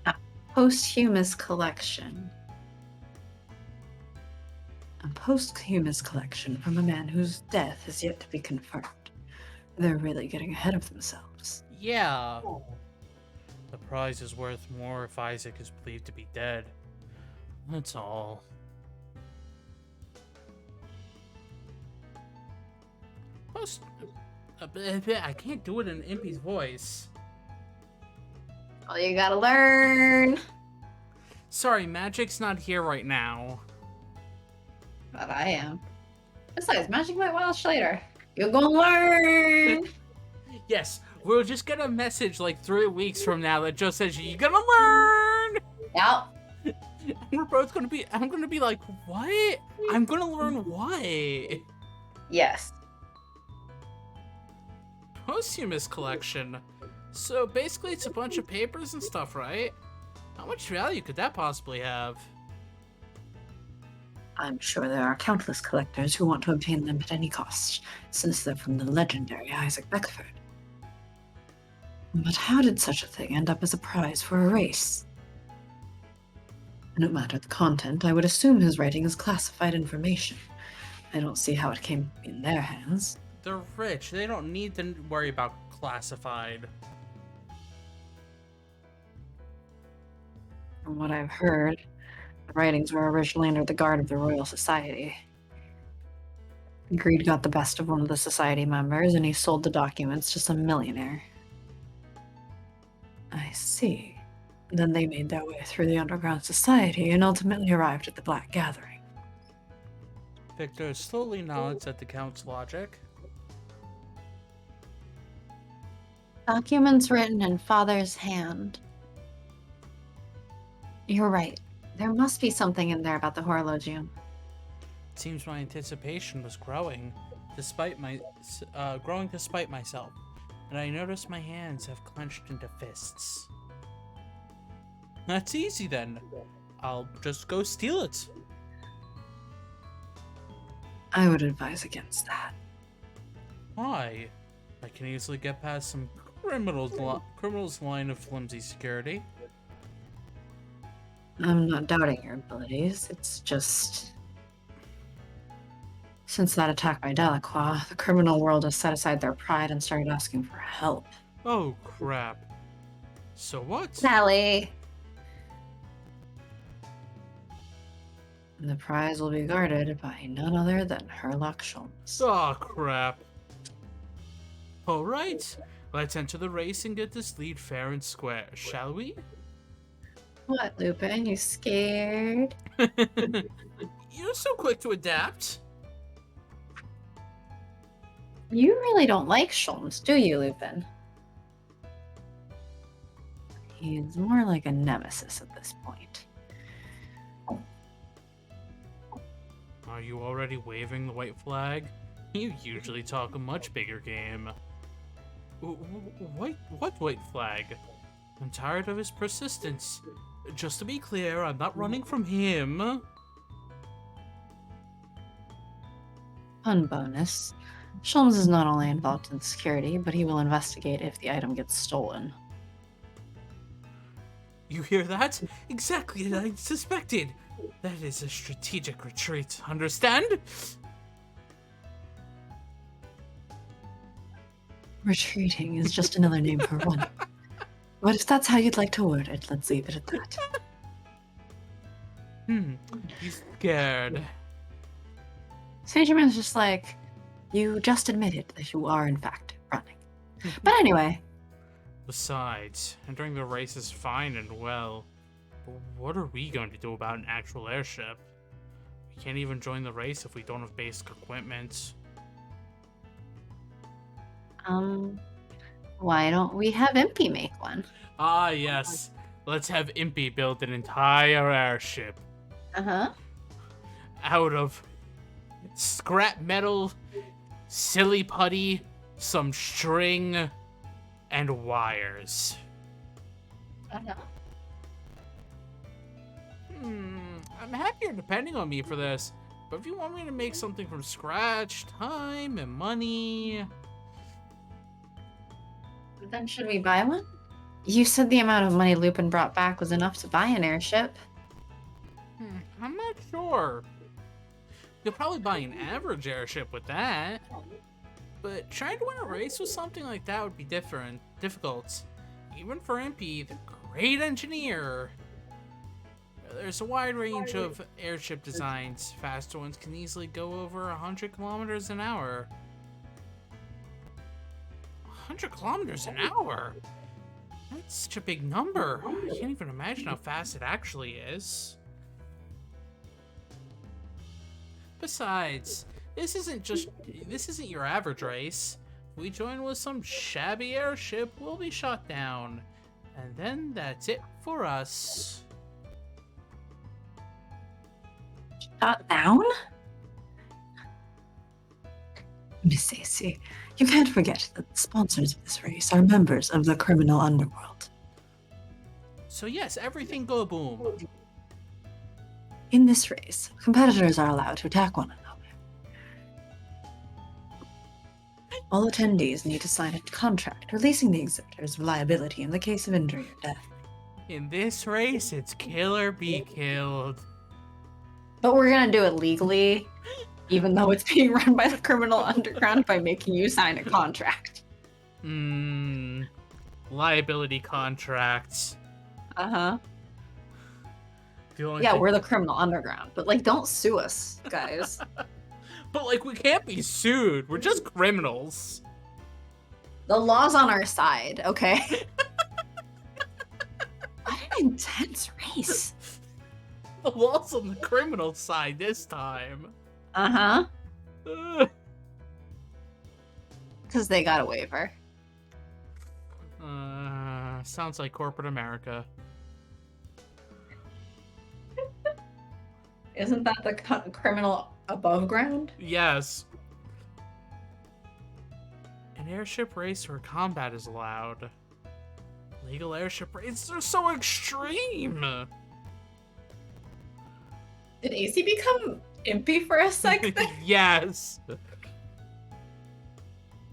A posthumous collection. A posthumous collection from a man whose death is yet to be confirmed. They're really getting ahead of themselves. Yeah. The prize is worth more if Isaac is believed to be dead. That's all. I can't do it in Impey's voice. Well, you gotta learn. Sorry, Magic's not here right now. But I am. Besides, Magic might watch later. You're gonna learn. Yes, we'll just get a message like 3 weeks from now that just says, "You're gonna learn!" Yep. And we're both gonna be, I'm gonna be like, what? I'm gonna learn what? Yes. Posthumous collection. So basically it's a bunch of papers and stuff, right? How much value could that possibly have? I'm sure there are countless collectors who want to obtain them at any cost, since they're from the legendary Isaac Beckford. But how did such a thing end up as a prize for a race? No matter the content, I would assume his writing is classified information. I don't see how it came in their hands. They're rich. They don't need to worry about classified. From what I've heard, the writings were originally under the guard of the Royal Society. Greed got the best of one of the society members, and he sold the documents to some millionaire. I see. Then they made their way through the underground society and ultimately arrived at the Black Gathering. Victor slowly nods at the Count's logic. Documents written in Father's hand. You're right. There must be something in there about the horologium. It seems my anticipation was growing despite myself, and I noticed my hands have clenched into fists. That's easy then. I'll just go steal it. I would advise against that. Why? I can easily get past some criminals line of flimsy security. I'm not doubting your abilities. It's just... Since that attack by Delacroix, the criminal world has set aside their pride and started asking for help. Oh crap. So what? Sally! The prize will be guarded by none other than Herlock Sholmes. Oh crap. Alright, let's enter the race and get this lead fair and square, shall we? What, Lupin? You scared? You're so quick to adapt. You really don't like Sholmes, do you, Lupin? He's more like a nemesis at this point. Are you already waving the white flag? You usually talk a much bigger game. What white flag? I'm tired of his persistence. Just to be clear, I'm not running from him. Fun bonus. Sholmes is not only involved in security, but he will investigate if the item gets stolen. You hear that? Exactly as I suspected. That is a strategic retreat, understand? Retreating is just another name for running. But if that's how you'd like to word it, let's leave it at that. He's scared. Saint Germain's just like, you just admitted that you are in fact running. But anyway. Besides, entering the race is fine and well. But what are we going to do about an actual airship? We can't even join the race if we don't have basic equipment. Why don't we have Impey make one? Ah, yes. Let's have Impey build an entire airship out of scrap metal, silly putty, some string, and wires. I'm happy you're depending on me for this, but if you want me to make something from scratch, time and money... Then should we buy one? You said the amount of money Lupin brought back was enough to buy an airship. I'm not sure. You'll probably buy an average airship with that. But trying to win a race with something like that would be difficult. Even for Impey, the great engineer. There's a wide range of airship designs. Faster ones can easily go over 100 kilometers an hour. 100 kilometers an hour? That's such a big number. I can't even imagine how fast it actually is. Besides, this isn't your average race. If we join with some shabby airship, we'll be shot down. And then that's it for us. Shot down? Miss AC, you can't forget that the sponsors of this race are members of the criminal underworld. So yes, everything go boom. In this race, competitors are allowed to attack one another. All attendees need to sign a contract releasing the exhibitors of liability in the case of injury or death. In this race, it's kill or be killed. But we're gonna do it legally, even though it's being run by the criminal underground by making you sign a contract. Liability contracts. Yeah, Thing... we're the criminal underground, but like, don't sue us, guys. But like, we can't be sued. We're just criminals. The law's on our side, okay? What an intense race. The law's on the criminal side this time. Because they got a waiver. Sounds like corporate America. Isn't that the criminal above ground? Yes. An airship race where combat is allowed. Legal airship races are so extreme. Did AC become Impey for a second? Yes. But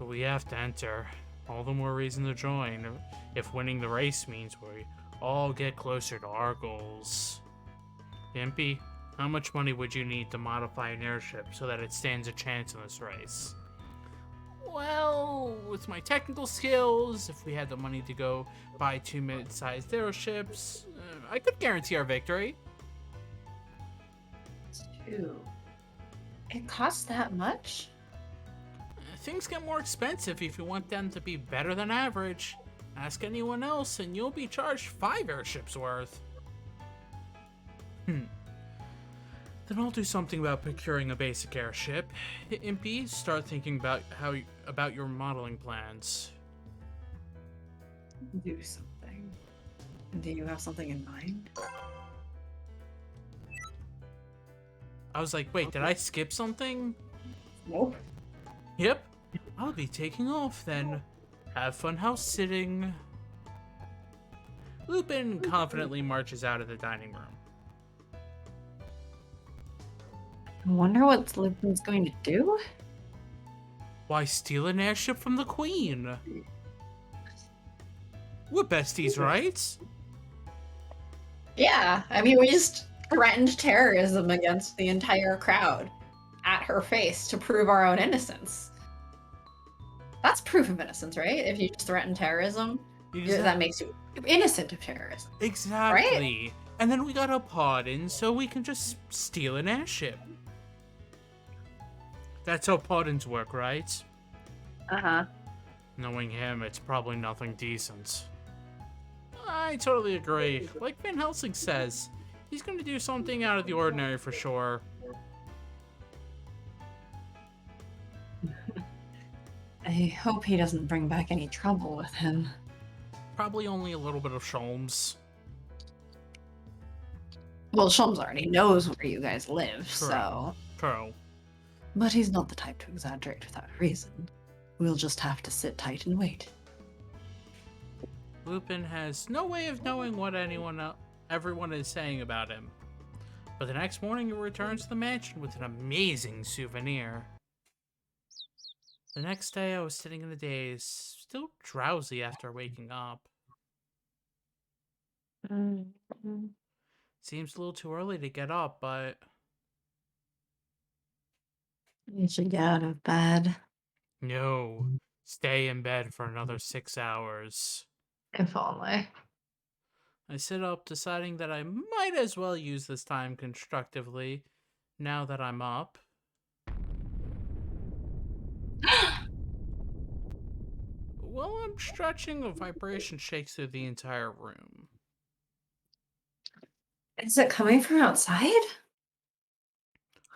we have to enter. All the more reason to join. If winning the race means we all get closer to our goals. Impey, how much money would you need to modify an airship so that it stands a chance in this race? Well, with my technical skills, if we had the money to go buy 2 mid-sized airships, I could guarantee our victory. 2. It costs that much? Things get more expensive if you want them to be better than average. Ask anyone else and you'll be charged 5 airships worth. Then I'll do something about procuring a basic airship. Impey, start thinking about your modeling plans. Do something. Do you have something in mind? I was like, wait, did I skip something? Nope. Yep. I'll be taking off then. Have fun house sitting. Lupin confidently marches out of the dining room. I wonder what Lupin's going to do? Why steal an airship from the Queen? We're besties, right? Yeah, I mean, we just threatened terrorism against the entire crowd at her face to prove our own innocence. That's proof of innocence, right? If you just threaten terrorism, that makes you innocent of terrorism. Exactly. Right? And then we got a pardon, so we can just steal an airship. That's how pardons work, right? Uh-huh. Knowing him, it's probably nothing decent. I totally agree. Like Van Helsing says, he's gonna do something out of the ordinary for sure. I hope he doesn't bring back any trouble with him. Probably only a little bit of Sholmes. Well, Shums already knows where you guys live, so... True. But he's not the type to exaggerate without a reason. We'll just have to sit tight and wait. Lupin has no way of knowing what everyone is saying about him. But the next morning he returns to the mansion with an amazing souvenir. The next day I was sitting in the daze, still drowsy after waking up. Seems a little too early to get up, but... You should get out of bed. No. Stay in bed for another 6 hours. If only. I sit up, deciding that I might as well use this time constructively, now that I'm up. While I'm stretching, a vibration shakes through the entire room. Is it coming from outside?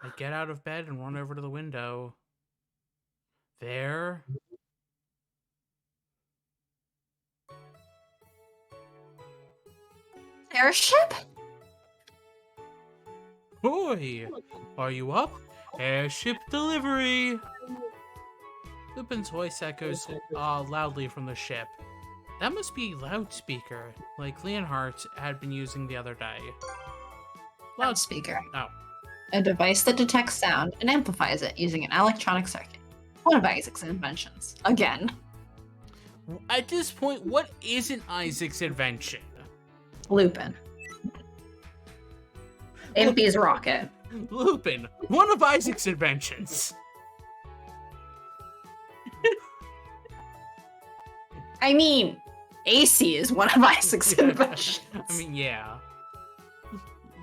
I get out of bed and run over to the window. There... Airship? Boy, are you up? Airship delivery! Lupin's voice echoes loudly from the ship. That must be a loudspeaker, like Leonhardt had been using the other day. Loudspeaker. Oh. A device that detects sound and amplifies it using an electronic circuit. One of Isaac's inventions. Again. At this point, what isn't Isaac's invention? Lupin. Impey's rocket. Lupin, one of Isaac's inventions. I mean, AC is one of Isaac's inventions. I mean, yeah.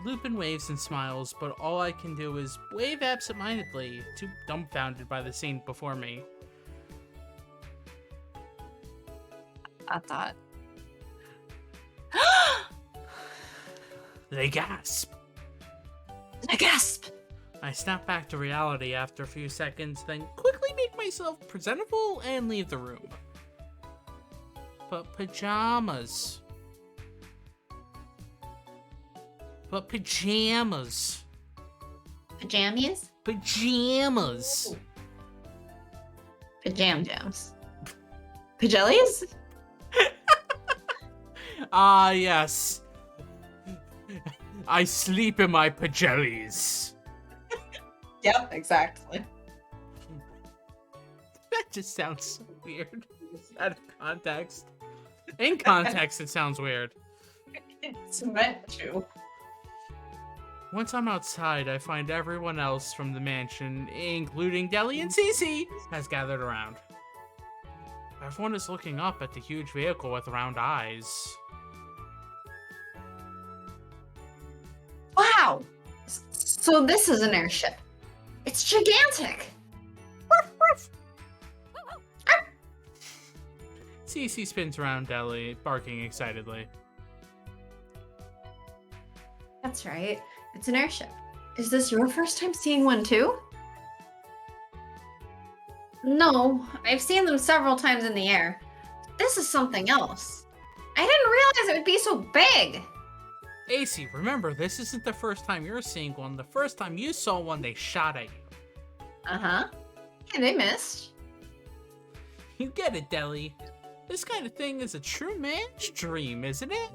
Lupin waves and smiles, but all I can do is wave absentmindedly, too dumbfounded by the scene before me. I thought. They gasp. A gasp! I snap back to reality after a few seconds, then quickly make myself presentable and leave the room. But pajamas. Pajamas? Pajamas. Pajam jams. Pajellies? Ah, yes. I sleep in my pajellies. Yep, exactly. That just sounds so weird. Out of context. In context, it sounds weird. It's meant to. Once I'm outside, I find everyone else from the mansion, including Deli and Cece, has gathered around. Everyone is looking up at the huge vehicle with round eyes. Wow! So this is an airship. It's gigantic! Cece spins around Deli, barking excitedly. That's right. It's an airship. Is this your first time seeing one too? No, I've seen them several times in the air. This is something else. I didn't realize it would be so big. AC, remember, this isn't the first time you're seeing one. The first time you saw one, they shot at you. Uh-huh. And they missed. You get it, Deli. This kind of thing is a true man's dream, isn't it?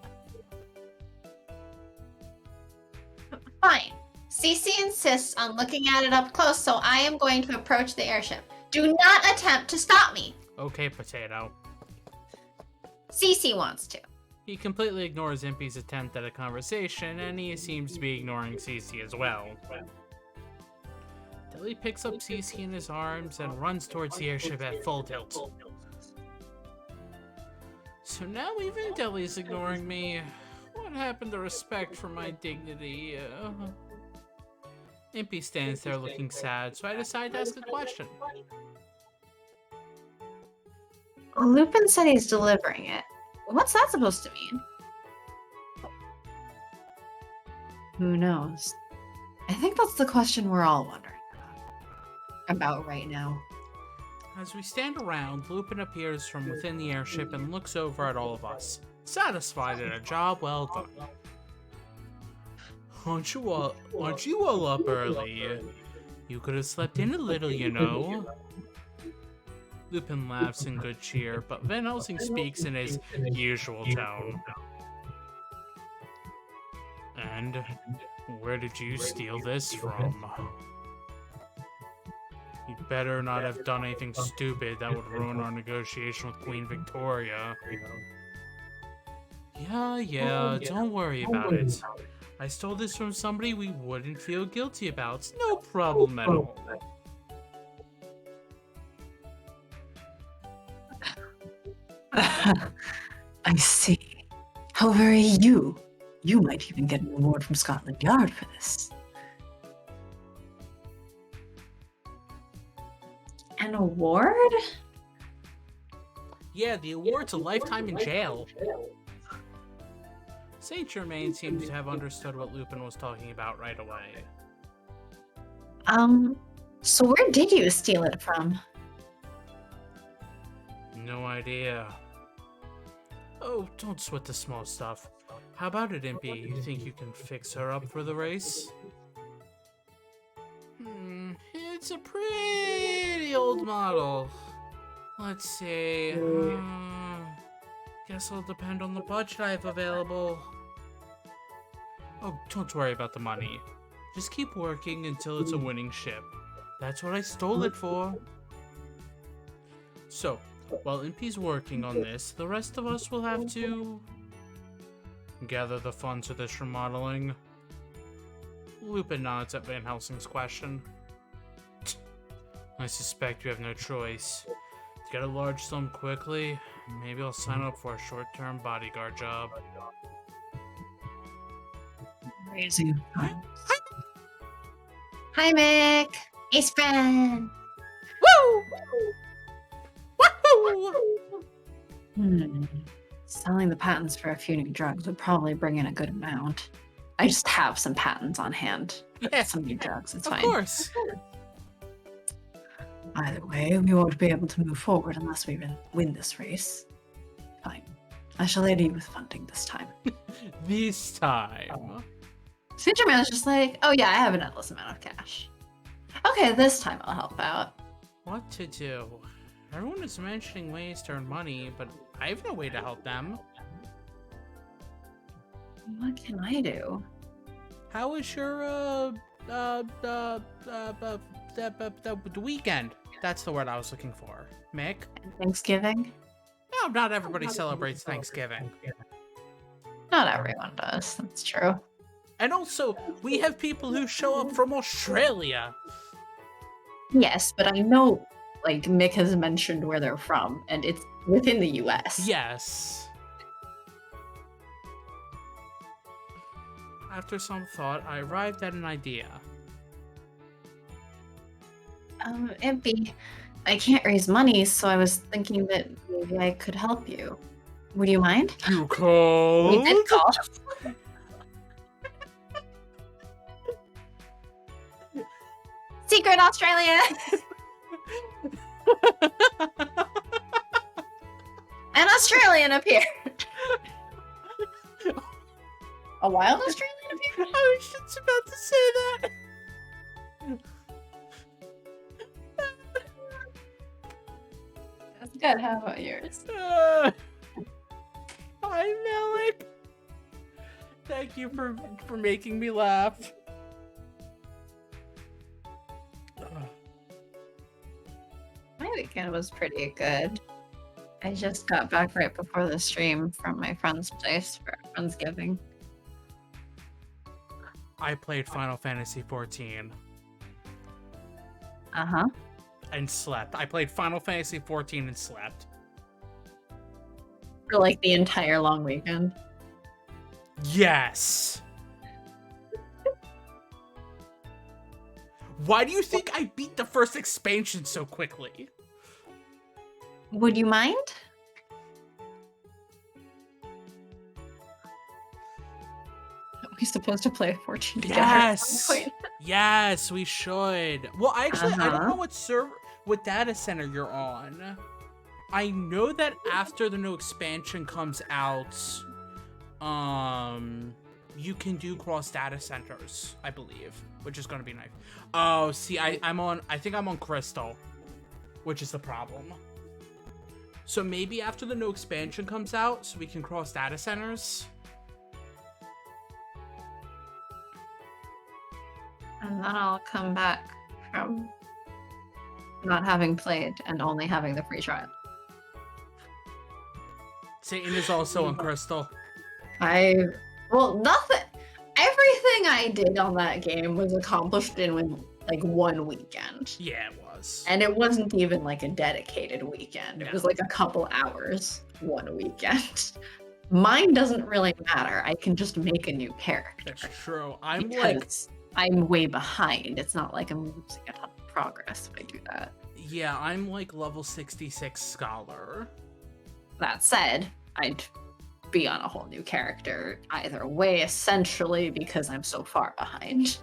Fine. Cece insists on looking at it up close, so I am going to approach the airship. Do not attempt to stop me. Okay, Potato. Cece wants to. He completely ignores Impey's attempt at a conversation, and he seems to be ignoring Cece as well. Deli picks up Cece in his arms and runs towards the airship at full tilt. So now even Deli's ignoring me. What happened to respect for my dignity? Impey stands there looking sad, so I decide to ask a question. Lupin said he's delivering it. What's that supposed to mean? Who knows? I think that's the question we're all wondering about right now. As we stand around, Lupin appears from within the airship and looks over at all of us, satisfied at a job well done. Aren't you all up early? You could have slept in a little, you know. Lupin laughs in good cheer, but Van Helsing speaks in his usual tone. And where did you steal this from? You'd better not have done anything stupid that would ruin our negotiation with Queen Victoria. Yeah, don't worry about it. I stole this from somebody we wouldn't feel guilty about. No problem at all. I see. How very you. You might even get an award from Scotland Yard for this. An award? Yeah, the award's a lifetime in jail. Saint Germain seems to have understood what Lupin was talking about right away. So where did you steal it from? No idea. Oh, don't sweat the small stuff. How about it, Impey? You think you can fix her up for the race? It's a pretty old model. Let's see. Guess it'll depend on the budget I have available. Oh, don't worry about the money. Just keep working until it's a winning ship. That's what I stole it for. So, while Impey's working on this, the rest of us will have to gather the funds for this remodeling. Lupin nods at Van Helsing's question. I suspect you have no choice. To get a large sum quickly, maybe I'll sign up for a short-term bodyguard job. Raising funds. Hi, Mick. Ace friend. Woo! Woohoo! Selling the patents for a few new drugs would probably bring in a good amount. I just have some patents on hand. Yeah, Some new drugs, it's of fine. course. Either way, we won't be able to move forward unless we win this race. Fine. I shall aid you with funding this time. This time. Saint Germain is just like, oh yeah, I have an endless amount of cash. Okay, this time I'll help out. What to do? Everyone is mentioning ways to earn money, but I have no way to help them. What can I do? How was your, the weekend? That's the word I was looking for. Mick? Thanksgiving? No, not everybody celebrates Thanksgiving. Not everyone does, that's true. And also, we have people who show up from Australia. Yes, but I know, like, Mick has mentioned where they're from, and it's within the US. Yes. After some thought, I arrived at an idea. Impey, I can't raise money, so I was thinking that maybe I could help you. Would you mind? You called? We did call. Secret Australia! An Australian appeared. A wild Australian appeared? I was just about to say that. That's good. How about yours? Hi, Malik. Thank you for making me laugh. My weekend was pretty good. I just got back right before the stream from my friend's place for Friendsgiving. I played Final Fantasy XIV Uh-huh. and slept. I played Final Fantasy XIV and slept. For like the entire long weekend. Yes. Why do you think I beat the first expansion so quickly? Would you mind? Are we supposed to play 14 together at some Yes. point? Yes, we should. Well, actually, I don't Uh-huh. know what data center you're on. I know that after the new expansion comes out, you can do cross data centers, I believe, which is gonna be nice. Oh, see, I think I'm on Crystal, which is the problem. So maybe after the new expansion comes out, so we can cross data centers. And then I'll come back from not having played and only having the free trial. Satan is also on Crystal. Nothing. Everything I did on that game was accomplished in like one weekend. Yeah, it was. And it wasn't even like a dedicated weekend. It was like a couple hours one weekend. Mine doesn't really matter. I can just make a new character. That's true. I'm way behind. It's not like I'm losing a ton of progress if I do that. Yeah, I'm like level 66 scholar. That said, I'd be on a whole new character either way, essentially, because I'm so far behind.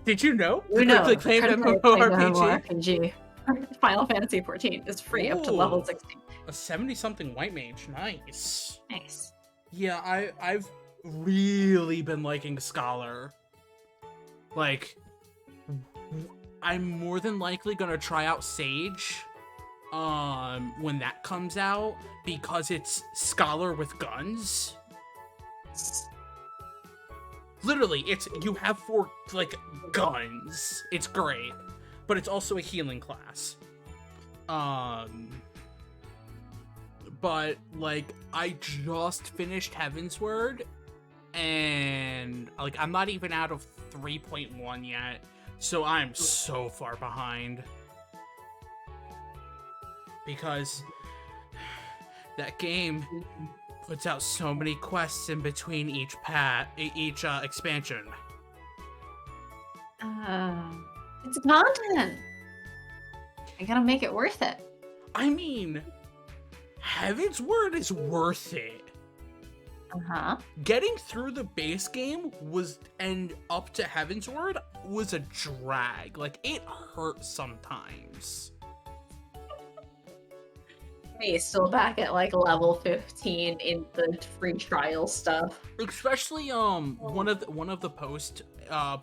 Did you know? You know, The claimed MMORPG. Final Fantasy XIV is free up to level Ooh. 60. A 70-something white mage. Nice. Nice. Yeah, I've really been liking Scholar. Like, I'm more than likely gonna try out Sage when that comes out, because it's Scholar with guns. Literally, you have 4 like guns. It's great, but it's also a healing class. But like, I just finished Heavensward, and like, I'm not even out of 3.1 yet, so I'm so far behind. Because that game puts out so many quests in between each expansion. It's content. I gotta make it worth it. I mean, Heavensward is worth it. Uh-huh. Getting through the base game and up to Heavensward was a drag. Like, it hurt sometimes. Me still back at like level 15 in the free trial stuff. Especially one of the post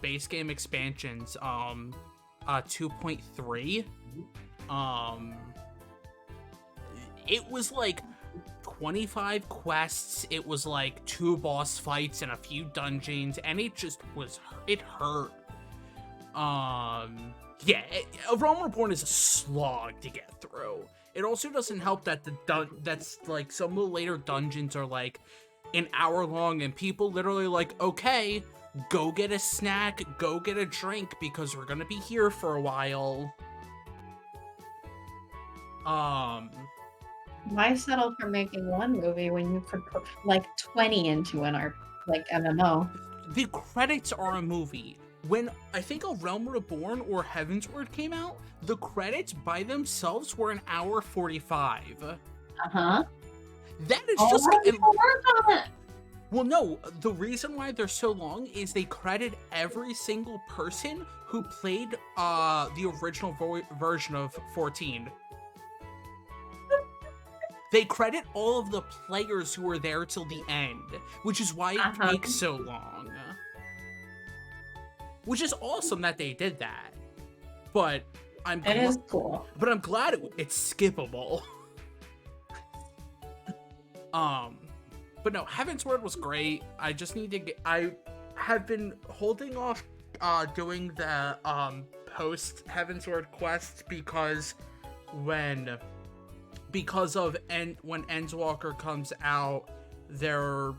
base game expansions, 2.3. It was like 25 quests, it was like 2 boss fights and a few dungeons, and it hurt. Yeah, A Realm Reborn is a slog to get through. It also doesn't help that that's like some of the later dungeons are like an hour long, and people literally like, okay, go get a snack, go get a drink, because we're gonna be here for a while. Why settle for making one movie when you could put like 20 into an MMO? The credits are a movie. When I think A Realm Reborn or Heavensward came out, the credits by themselves were an hour 45. Uh-huh. That is Oh, just work on it. Well, no, the reason why they're so long is they credit every single person who played the original version of 14. They credit all of the players who were there till the end, which is why it takes so long. Which is awesome that they did that. But It is cool. But I'm glad it's skippable. But no, Heavensward was great. I just need to I have been holding off doing the post Heavensward quest because when Endwalker comes out, they're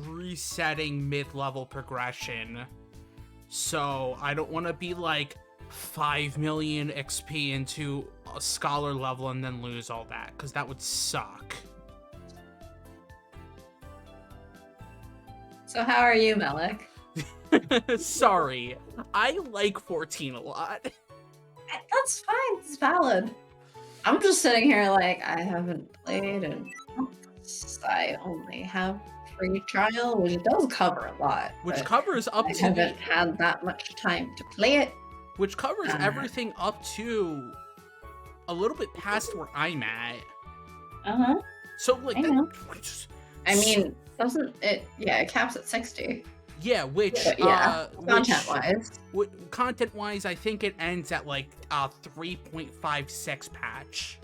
resetting mid-level progression. So I don't want to be like 5 million XP into a scholar level and then lose all that, because that would suck. So how are you, Melik? Sorry, I like 14 a lot. That's fine. It's valid. I'm just sitting here like I haven't played and I only have free trial, which does cover a lot. Which but covers up I to haven't had that much time to play it. which covers everything up to a little bit past where I'm at. Uh-huh. So like I know. that, I mean, doesn't it? Yeah, it caps at 60. yeah, which But yeah, content-wise. Content-wise, I think it ends at like 3.56 patch.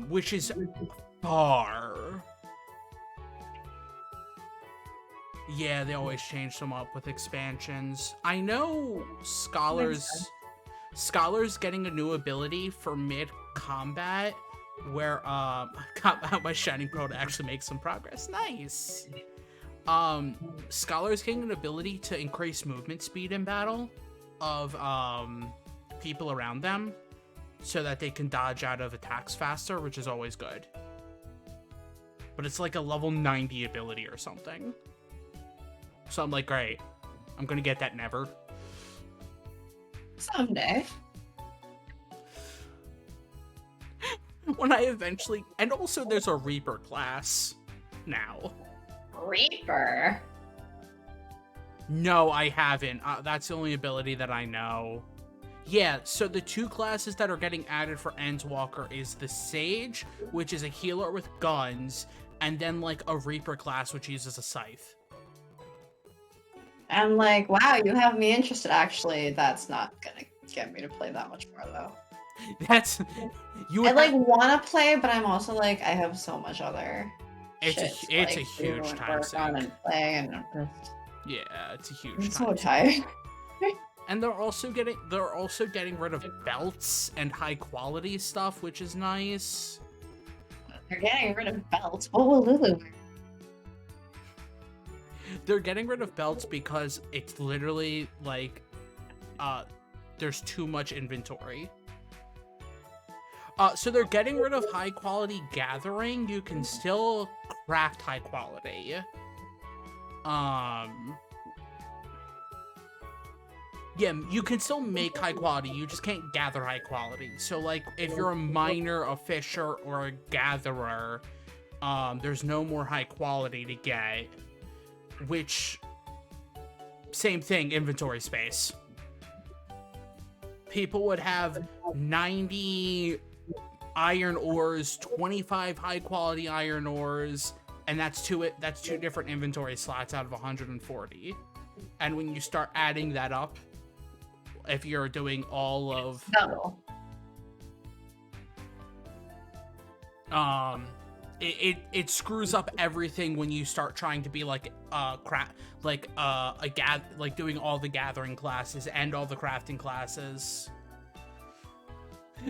Which is far. Yeah, they always change them up with expansions. I know Scholar's getting a new ability for mid-combat where got my Shining Pearl to actually make some progress. Nice. Scholar's getting an ability to increase movement speed in battle of people around them so that they can dodge out of attacks faster, which is always good. But it's like a level 90 ability or something. So I'm like, great. I'm gonna get that never. Someday. When I eventually... And also there's a Reaper class now. Reaper? No, I haven't. That's the only ability that I know. Yeah, so the two classes that are getting added for Endwalker is the Sage, which is a healer with guns, and then like a Reaper class, which uses a scythe. I'm like, wow, you have me interested. Actually, that's not gonna get me to play that much more, though. That's... I like want to play, but I'm also like, I have so much other It's shit a huge and time work on sink. and play, and I'm just... Yeah, it's a huge I'm time so sink. tired. And they're also getting rid of belts and high quality stuff, which is nice. They're getting rid of belts. What will Lulu wear? They're getting rid of belts because it's literally like there's too much inventory. So they're getting rid of high quality gathering. You can still craft high quality. Yeah, you can still make high quality, you just can't gather high quality. So, like, if you're a miner, a fisher, or a gatherer, there's no more high quality to get. Which, same thing, inventory space. People would have 90 iron ores, 25 high quality iron ores, and that's two different inventory slots out of 140. And when you start adding that up, if you're doing all of Double. it screws up everything when you start trying to be like doing all the gathering classes and all the crafting classes.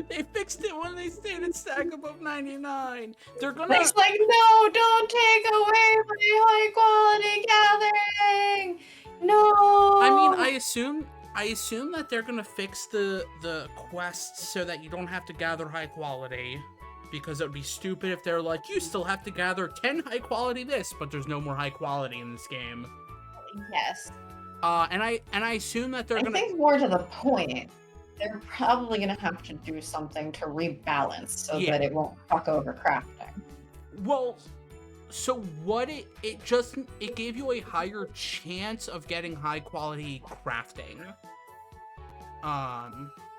They fixed it when they stayed in stack above 99. They're gonna... It's like, no, don't take away my high quality gathering. No. I mean, I assume that they're gonna fix the quests so that you don't have to gather high quality, because it would be stupid if they're like, you still have to gather 10 high quality this, but there's no more high quality in this game. Yes. And I assume that they're gonna... I think more to the point, they're probably gonna have to do something to rebalance so that it won't fuck over crafting. Well, so what it gave you a higher chance of getting high quality crafting.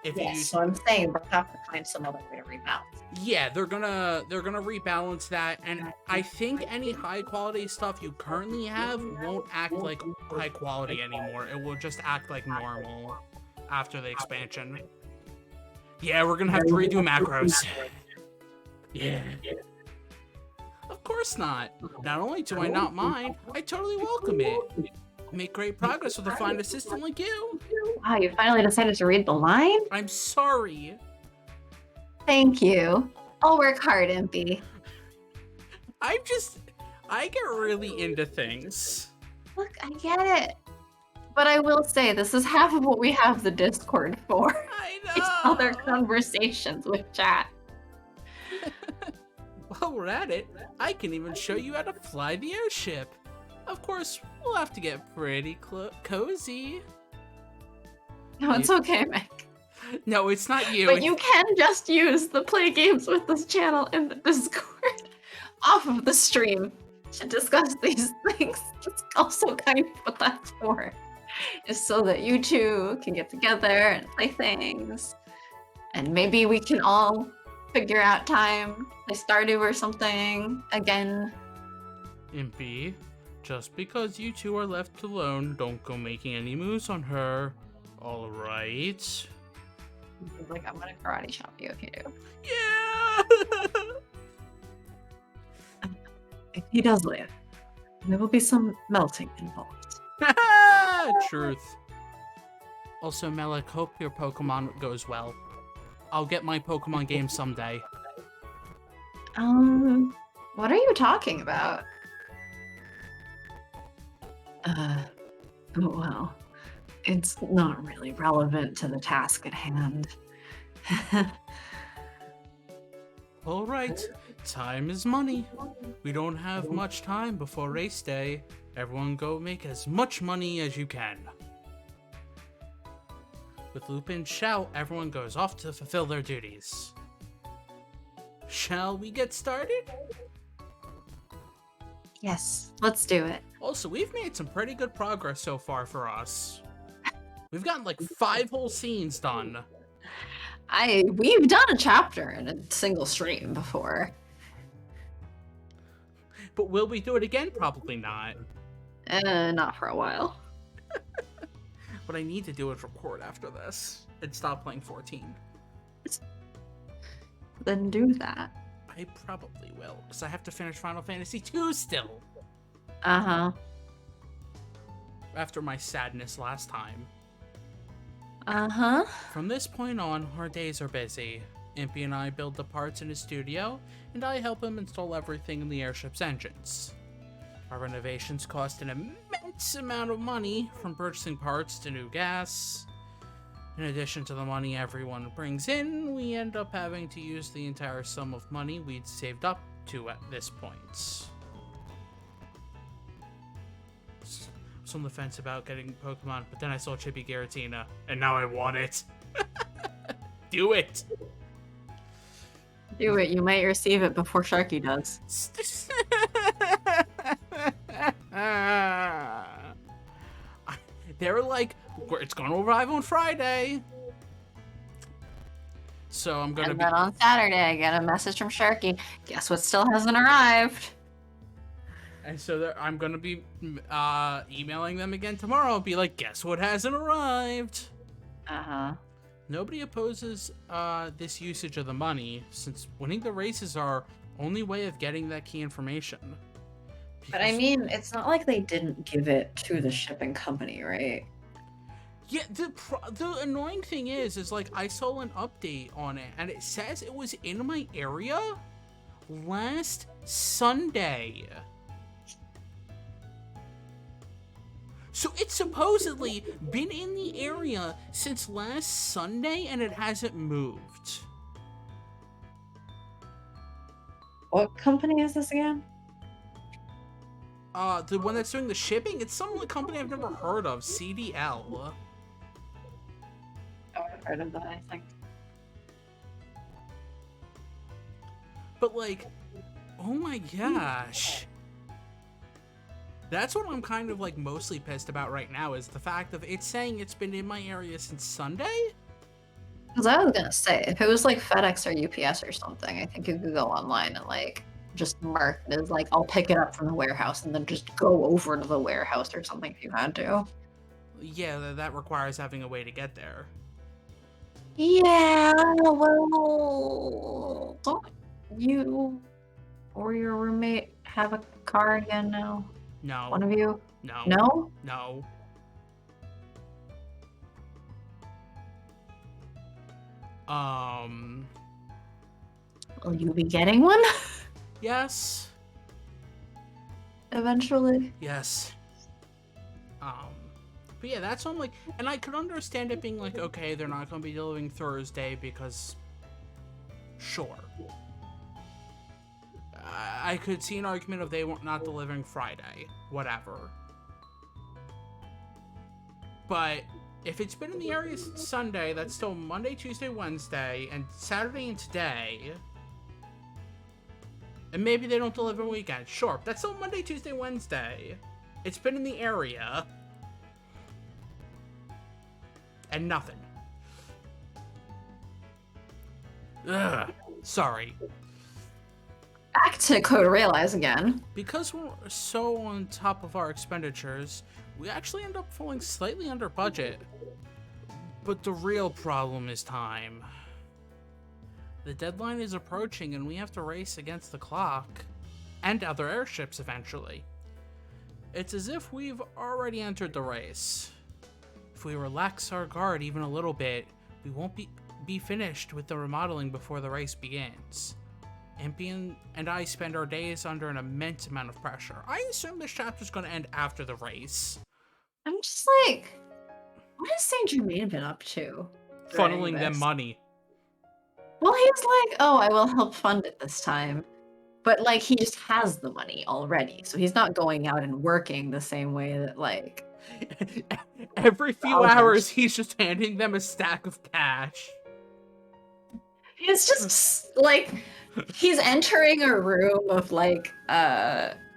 If you use... so I'm saying we'll have to find some other way to rebalance. Yeah, they're gonna rebalance that, and I think any high quality stuff you currently have won't act like high quality anymore. It will just act like normal after the expansion. Yeah, we're gonna have to redo macros. Yeah. Of course not. Not only do I not mind, I totally welcome it. Make great progress with a fine assistant like you. Wow, you finally decided to read the line? I'm sorry. Thank you. I'll work hard, Impey. I get really into things. Look, I get it. But I will say, this is half of what we have the Discord for. I It's other know. conversations with chat. While we're at it, I can even show you how to fly the airship. Of course, we'll have to get pretty cozy. No, it's okay, Mike. No, it's not you. But you can just use the Play Games with This channel in the Discord off of the stream to discuss these things. That's also kind of what that's for. Is so that you two can get together and play things. And maybe we can all figure out time, play Stardew or something again. Impey, just because you two are left alone, don't go making any moves on her. Alright? He's like, I'm gonna karate chop you if you do. Yeah! If he does live, there will be some melting involved. Truth. Also, Melik, hope your Pokemon goes well. I'll get my Pokemon game someday. What are you talking about? Well, it's not really relevant to the task at hand. Alright, time is money. We don't have much time before race day. Everyone go make as much money as you can. With Lupin's shout, everyone goes off to fulfill their duties. Shall we get started? Yes, let's do it. Also, we've made some pretty good progress so far for us. We've gotten like 5 whole scenes done. We've done a chapter in a single stream before. But will we do it again? Probably not. Not for a while. What I need to do is record after this and stop playing 14. Then do that. I probably will, because I have to finish Final Fantasy II still. Uh-huh. After my sadness last time. Uh-huh. From this point on, our days are busy. Impey and I build the parts in his studio, and I help him install everything in the airship's engines. Our renovations cost an immense amount of money, from purchasing parts to new gas. In addition to the money everyone brings in, we end up having to use the entire sum of money we'd saved up to at this point. I was on the fence about getting Pokemon, but then I saw Chibi Giratina, and now I want it. Do it! Do it. You might receive it before Sharky does. They were like, it's gonna arrive on Friday. So I'm gonna And then on Saturday, I get a message from Sharky. Guess what still hasn't arrived? And so I'm gonna be emailing them again tomorrow. Be like, guess what hasn't arrived? Uh-huh. Nobody opposes this usage of the money, since winning the race is our only way of getting that key information. But I mean, it's not like they didn't give it to the shipping company, right? Yeah, the annoying thing is like I saw an update on it, and it says it was in my area last Sunday. So it's supposedly been in the area since last Sunday, and it hasn't moved. What company is this again? The one that's doing the shipping? It's some company I've never heard of, CDL. Oh, I've heard of that, I think. But like, oh my gosh. That's what I'm kind of like mostly pissed about right now, is the fact of it's saying it's been in my area since Sunday? Because I was gonna say, if it was like FedEx or UPS or something, I think you could go online and like just mark it as like, I'll pick it up from the warehouse and then just go over to the warehouse or something if you had to. Yeah, that requires having a way to get there. Yeah, well, don't you or your roommate have a car again now? No. One of you? No. No? No. Will you be getting one? Yes. Eventually? Yes. But yeah, that's on like, and I could understand it being like, okay, they're not going to be delivering Thursday because, sure. I could see an argument of they weren't not delivering Friday. Whatever. But if it's been in the area since Sunday, that's still Monday, Tuesday, Wednesday, and Saturday and today. And maybe they don't deliver weekend. Sure, that's still Monday, Tuesday, Wednesday. It's been in the area. And nothing. Ugh. Sorry. Back to Code Realize again. Because we're so on top of our expenditures, we actually end up falling slightly under budget. But the real problem is time. The deadline is approaching and we have to race against the clock. And other airships eventually. It's as if we've already entered the race. If we relax our guard even a little bit, we won't be finished with the remodeling before the race begins. Impey and I spend our days under an immense amount of pressure. I assume this chapter's going to end after the race. I'm just like, what has Saint Germain been up to? Funneling them money. Well, he's like, oh, I will help fund it this time. But, like, he just has the money already. So he's not going out and working the same way that, like... Every few hours, he's just handing them a stack of cash. It's just, like, he's entering a room of, like,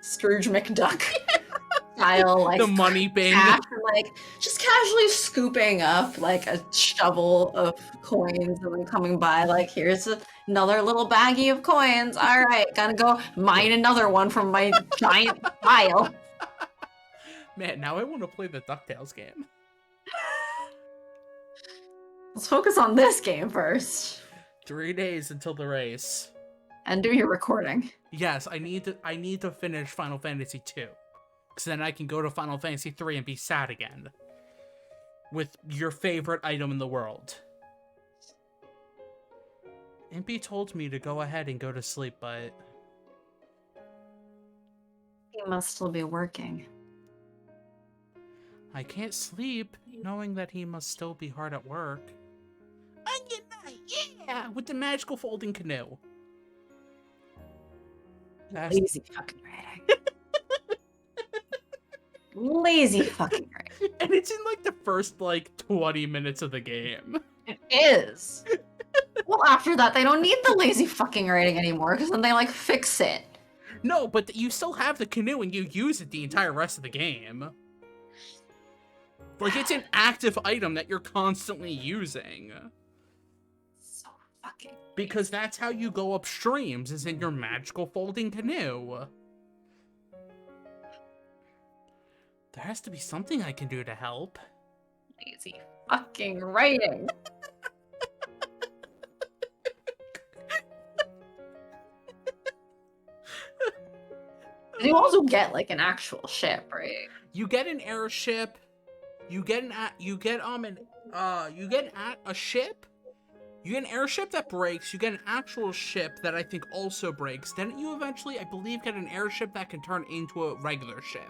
Scrooge McDuck style, like... The money bin. Cash, and, like, just casually scooping up, like, a shovel of coins and then coming by, like, here's another little baggie of coins. All right, gotta go mine another one from my giant pile. Man, now I want to play the DuckTales game. Let's focus on this game first. 3 days until the race. And do your recording. Yes, I need to finish Final Fantasy 2. Because then I can go to Final Fantasy 3 and be sad again. With your favorite item in the world. Impey told me to go ahead and go to sleep, but... He must still be working. I can't sleep, knowing that he must still be hard at work. Onion night, yeah! With the magical folding canoe. Lazy fucking writing. Lazy fucking writing. And it's in, like, the first, like, 20 minutes of the game. It is. Well, after that, they don't need the lazy fucking writing anymore, because then they, like, fix it. No, but you still have the canoe and you use it the entire rest of the game. Like, it's an active item that you're constantly using. So fucking... Because that's how you go up streams, is in your magical folding canoe. There has to be something I can do to help. Lazy fucking writing. You also get, like, an actual ship, right? You get an airship. You get a ship. You get an airship that breaks. You get an actual ship that I think also breaks. Then you eventually, I believe, get an airship that can turn into a regular ship.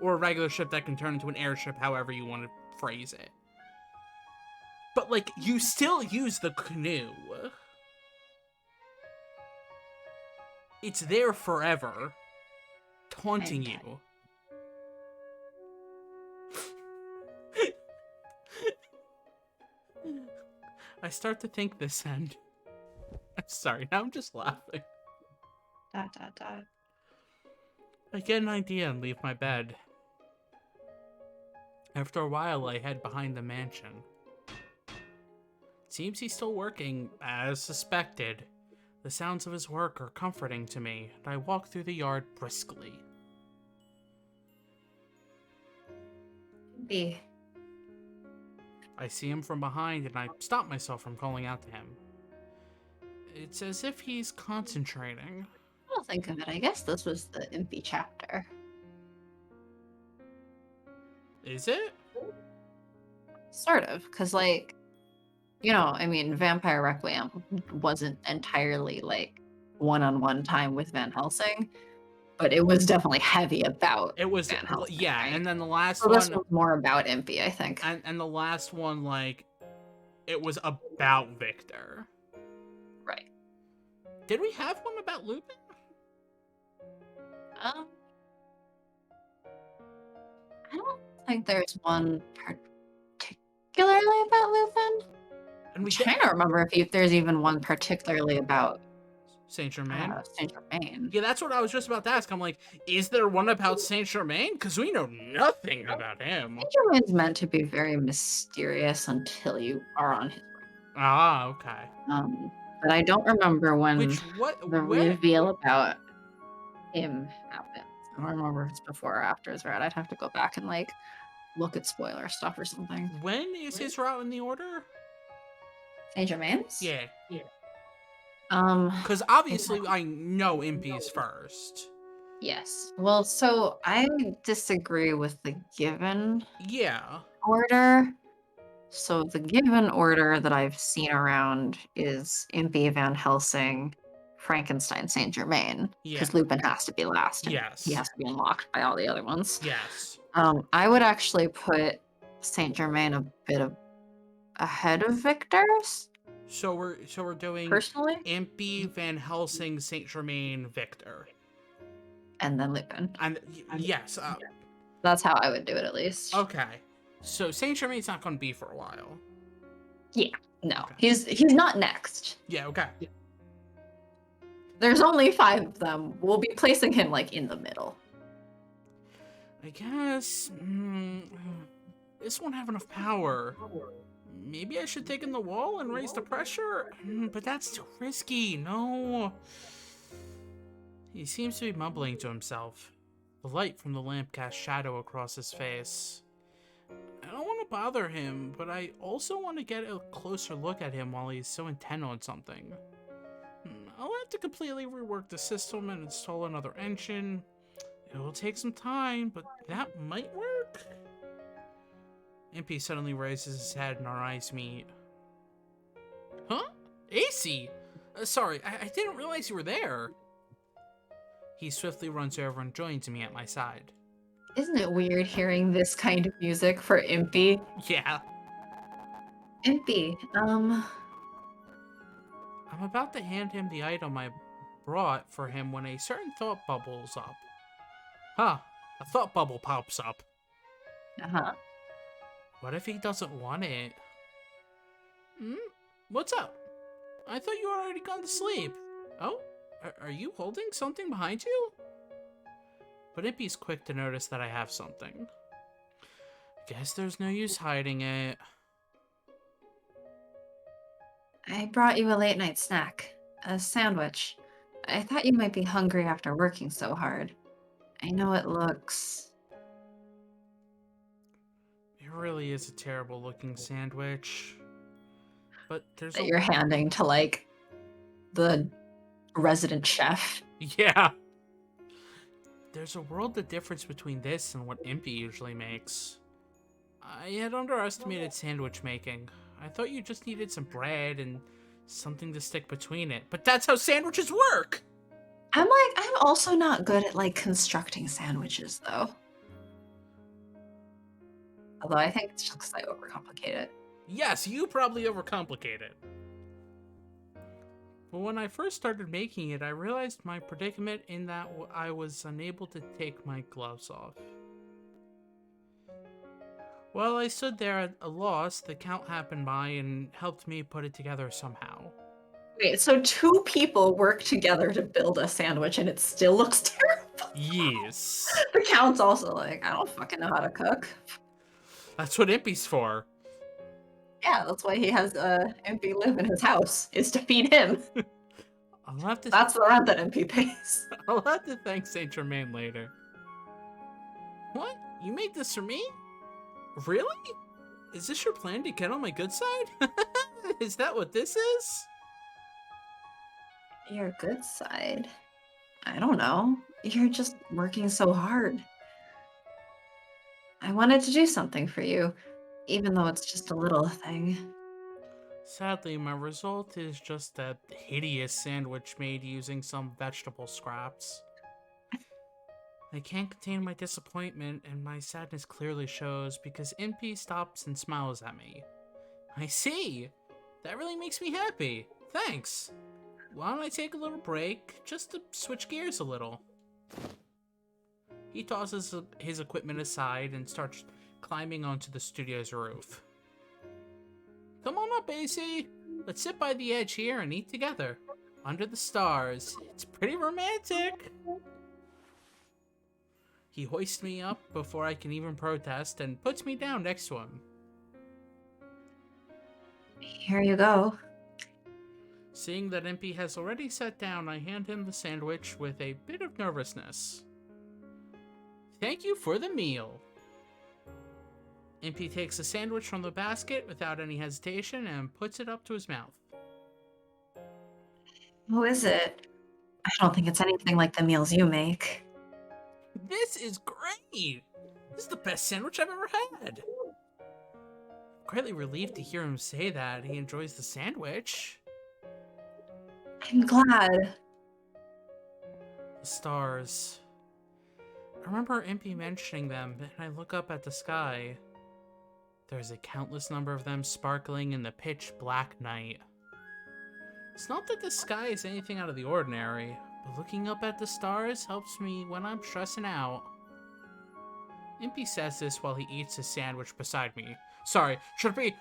Or a regular ship that can turn into an airship, however you want to phrase it. But, like, you still use the canoe. It's there forever. Taunting you. I start to think this end. I'm sorry, now I'm just laughing. Dot, dot, dot. I get an idea and leave my bed. After a while, I head behind the mansion. It seems he's still working, as suspected. The sounds of his work are comforting to me, and I walk through the yard briskly. B. I see him from behind, and I stop myself from calling out to him. It's as if he's concentrating. I'll think of it. I guess this was the Impey chapter. Is it? Sort of, because, like, you know, I mean, Vampire Requiem wasn't entirely, like, one-on-one time with Van Helsing, but it was definitely heavy about It was, Van Helsing, yeah, right? and then the last So one... this was more about Impey, I think. And the last one, like, it was about Victor. Right. Did we have one about Lupin? Um, I don't think there's one particularly about Lupin. And I'm we trying to remember if there's even one particularly about Saint Germain. Saint Germain. Yeah, that's what I was just about to ask. I'm like, is there one about Saint Germain? Because we know nothing about him. Saint Germain's meant to be very mysterious until you are on his right. Ah, okay. But I don't remember when the Where? reveal about him happens. I don't remember if it's before or after his route. I'd have to go back and like look at spoiler stuff or something. When is his route in the order? Saint Germain's? Yeah. Um, Because obviously I know Impey's first. yes. Well, so I disagree with the given Yeah. order. So the given order that I've seen around is Impey, Van Helsing, Frankenstein, Saint Germain. Yeah. Because Lupin has to be last. And Yes. he has to be unlocked by all the other ones. Yes. I would actually put Saint Germain a bit ahead of Victor's. So we're doing Personally, Impey, Van Helsing, Saint Germain, Victor, and then Lupin. and yes. That's how I would do it, at least. Okay. So Saint Germain's not going to be for a while. Yeah. No, Okay. he's not next. Yeah. Okay. There's only 5 of them. We'll be placing him like in the middle. I guess this won't have enough power. Maybe I should take in the wall and raise the pressure? But that's too risky, no. He seems to be mumbling to himself. The light from the lamp casts shadow across his face. I don't want to bother him, but I also want to get a closer look at him while he's so intent on something. I'll have to completely rework the system and install another engine. It will take some time, but that might work. Impey suddenly raises his head and our eyes meet. Huh? AC? Sorry, I didn't realize you were there. He swiftly runs over and joins me at my side. Isn't it weird hearing this kind of music for Impey? Yeah. Impey, I'm about to hand him the item I brought for him when a certain thought bubbles up. Huh, a thought bubble pops up. Uh-huh. What if he doesn't want it? What's up? I thought you were already gone to sleep. Oh, are you holding something behind you? But Impey's quick to notice that I have something. Guess there's no use hiding it. I brought you a late night snack. A sandwich. I thought you might be hungry after working so hard. I know it looks... It really is a terrible looking sandwich. But there's that you're handing to, like, the resident chef. Yeah. There's a world of difference between this and what Impey usually makes. I had underestimated sandwich making. I thought you just needed some bread and something to stick between it. But that's how sandwiches work! I'm also not good at, like, constructing sandwiches, though. Although I think it's just because I overcomplicate it. Yes, you probably overcomplicate it. But when I first started making it, I realized my predicament in that I was unable to take my gloves off. While I stood there at a loss, the Count happened by and helped me put it together somehow. Wait, so 2 people work together to build a sandwich and it still looks terrible? Yes. The Count's also like, I don't fucking know how to cook. That's what Impey's for. Yeah, that's why he has Impey live in his house, is to feed him. That's the rent that Impey pays. I'll have to thank Saint Germain later. What? You made this for me? Really? Is this your plan to get on my good side? Is that what this is? Your good side? I don't know. You're just working so hard. I wanted to do something for you, even though it's just a little thing. Sadly, my result is just a hideous sandwich made using some vegetable scraps. I can't contain my disappointment, and my sadness clearly shows because Impey stops and smiles at me. I see! That really makes me happy. Thanks! Why don't I take a little break, just to switch gears a little? He tosses his equipment aside and starts climbing onto the studio's roof. Come on up, AC. Let's sit by the edge here and eat together. Under the stars. It's pretty romantic. He hoists me up before I can even protest and puts me down next to him. Here you go. Seeing that Impey has already sat down, I hand him the sandwich with a bit of nervousness. Thank you for the meal. Impey takes the sandwich from the basket without any hesitation and puts it up to his mouth. Who is it? I don't think it's anything like the meals you make. This is great! This is the best sandwich I've ever had! Greatly relieved to hear him say that he enjoys the sandwich. I'm glad. The stars. I remember Impey mentioning them, and I look up at the sky. There's a countless number of them sparkling in the pitch black night. It's not that the sky is anything out of the ordinary, but looking up at the stars helps me when I'm stressing out. Impey says this while he eats his sandwich beside me. Sorry, should be.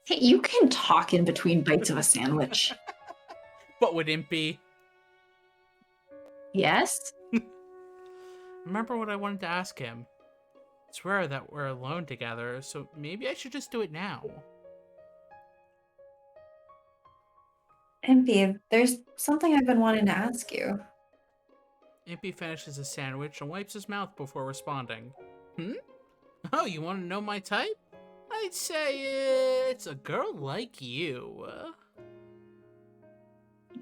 Hey, you can talk in between bites of a sandwich. But would Impey? Yes? Remember what I wanted to ask him. It's rare that we're alone together, so maybe I should just do it now. Impey, there's something I've been wanting to ask you. Impey finishes his sandwich and wipes his mouth before responding. Oh, you want to know my type? I'd say it's a girl like you.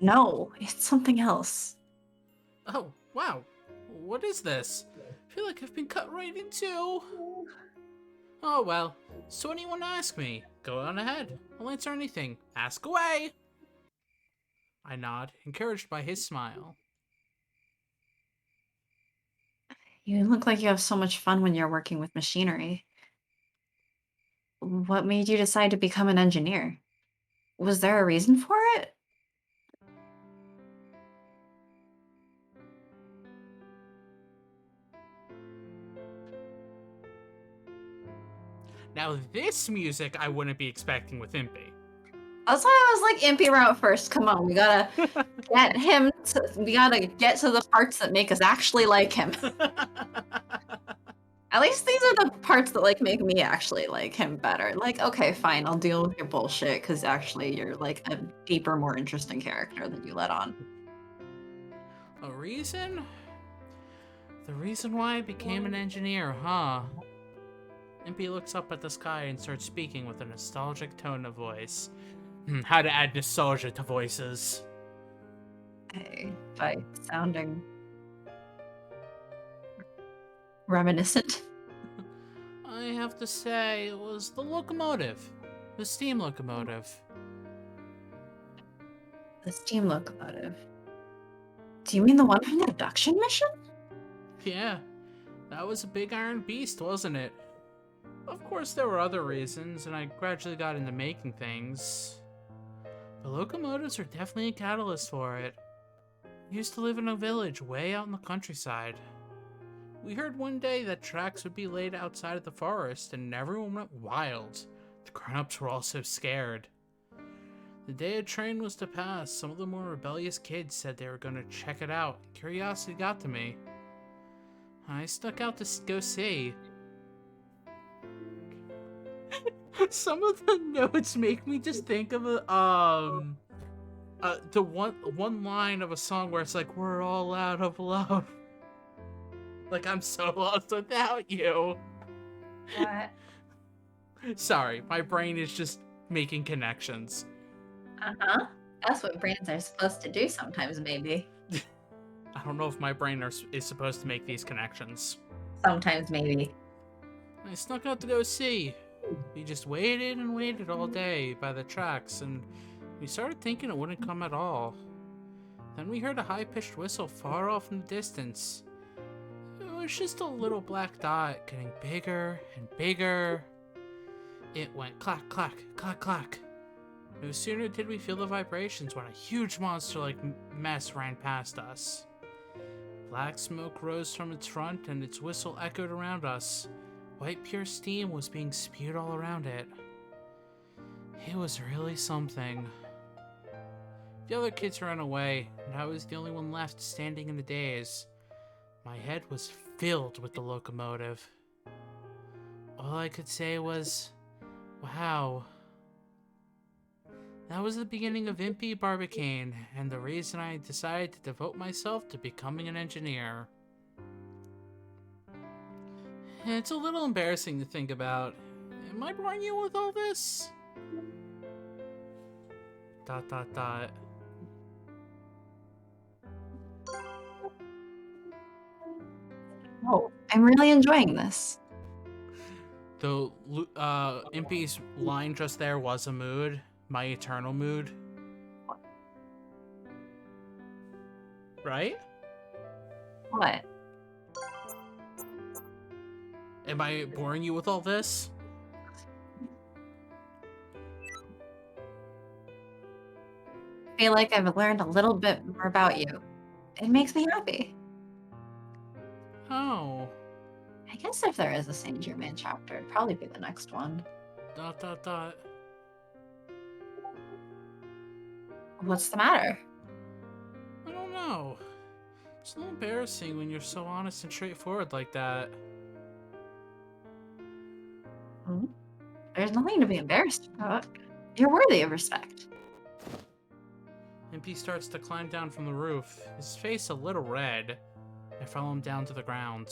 No, it's something else. Oh, wow. What is this? I feel like I've been cut right in two. Oh, well. So what do you want to ask me? Go on ahead. I'll answer anything. Ask away. I nod, encouraged by his smile. You look like you have so much fun when you're working with machinery. What made you decide to become an engineer? Was there a reason for it? Now this music I wouldn't be expecting with Impey. That's why I was like, Impey route first. Come on, we gotta get him. We gotta get to the parts that make us actually like him. At least these are the parts that like make me actually like him better. Like, okay, fine, I'll deal with your bullshit because actually you're like a deeper, more interesting character than you let on. A reason? The reason why I became an engineer, huh? Impey looks up at the sky and starts speaking with a nostalgic tone of voice. How to add nostalgia to voices. Okay, by sounding reminiscent. I have to say, it was the locomotive. The steam locomotive. The steam locomotive. Do you mean the one from the abduction mission? Yeah, that was a big iron beast, wasn't it? Of course, there were other reasons, and I gradually got into making things. But locomotives are definitely a catalyst for it. I used to live in a village way out in the countryside. We heard one day that tracks would be laid outside of the forest, and everyone went wild. The grown-ups were all so scared. The day a train was to pass, some of the more rebellious kids said they were going to check it out. Curiosity got to me. I stuck out to go see. Some of the notes make me just think of the one line of a song where it's like, we're all out of love. Like, I'm so lost without you. What? Sorry, my brain is just making connections. Uh-huh. That's what brains are supposed to do sometimes, maybe. I don't know if my brain is supposed to make these connections. Sometimes, maybe. I snuck out to go see. We just waited and waited all day by the tracks, and we started thinking it wouldn't come at all. Then we heard a high-pitched whistle far off in the distance. It was just a little black dot getting bigger and bigger. It went clack, clack, clack, clack. No sooner did we feel the vibrations when a huge monster-like mess ran past us. Black smoke rose from its front, and its whistle echoed around us. White pure steam was being spewed all around it. It was really something. The other kids ran away, and I was the only one left standing in the daze. My head was filled with the locomotive. All I could say was, wow. That was the beginning of Impey Barbicane, and the reason I decided to devote myself to becoming an engineer. It's a little embarrassing to think about. Am I boring you with all this? ... Oh, I'm really enjoying this. Though, Impey's line just there was a mood. My eternal mood. Right? What? Am I boring you with all this? I feel like I've learned a little bit more about you. It makes me happy. Oh. I guess if there is a Saint Germain chapter, it'd probably be the next one. ... What's the matter? I don't know. It's a little embarrassing when you're so honest and straightforward like that. Hmm? There's nothing to be embarrassed about. You're worthy of respect. Impey starts to climb down from the roof, his face a little red. I follow him down to the ground.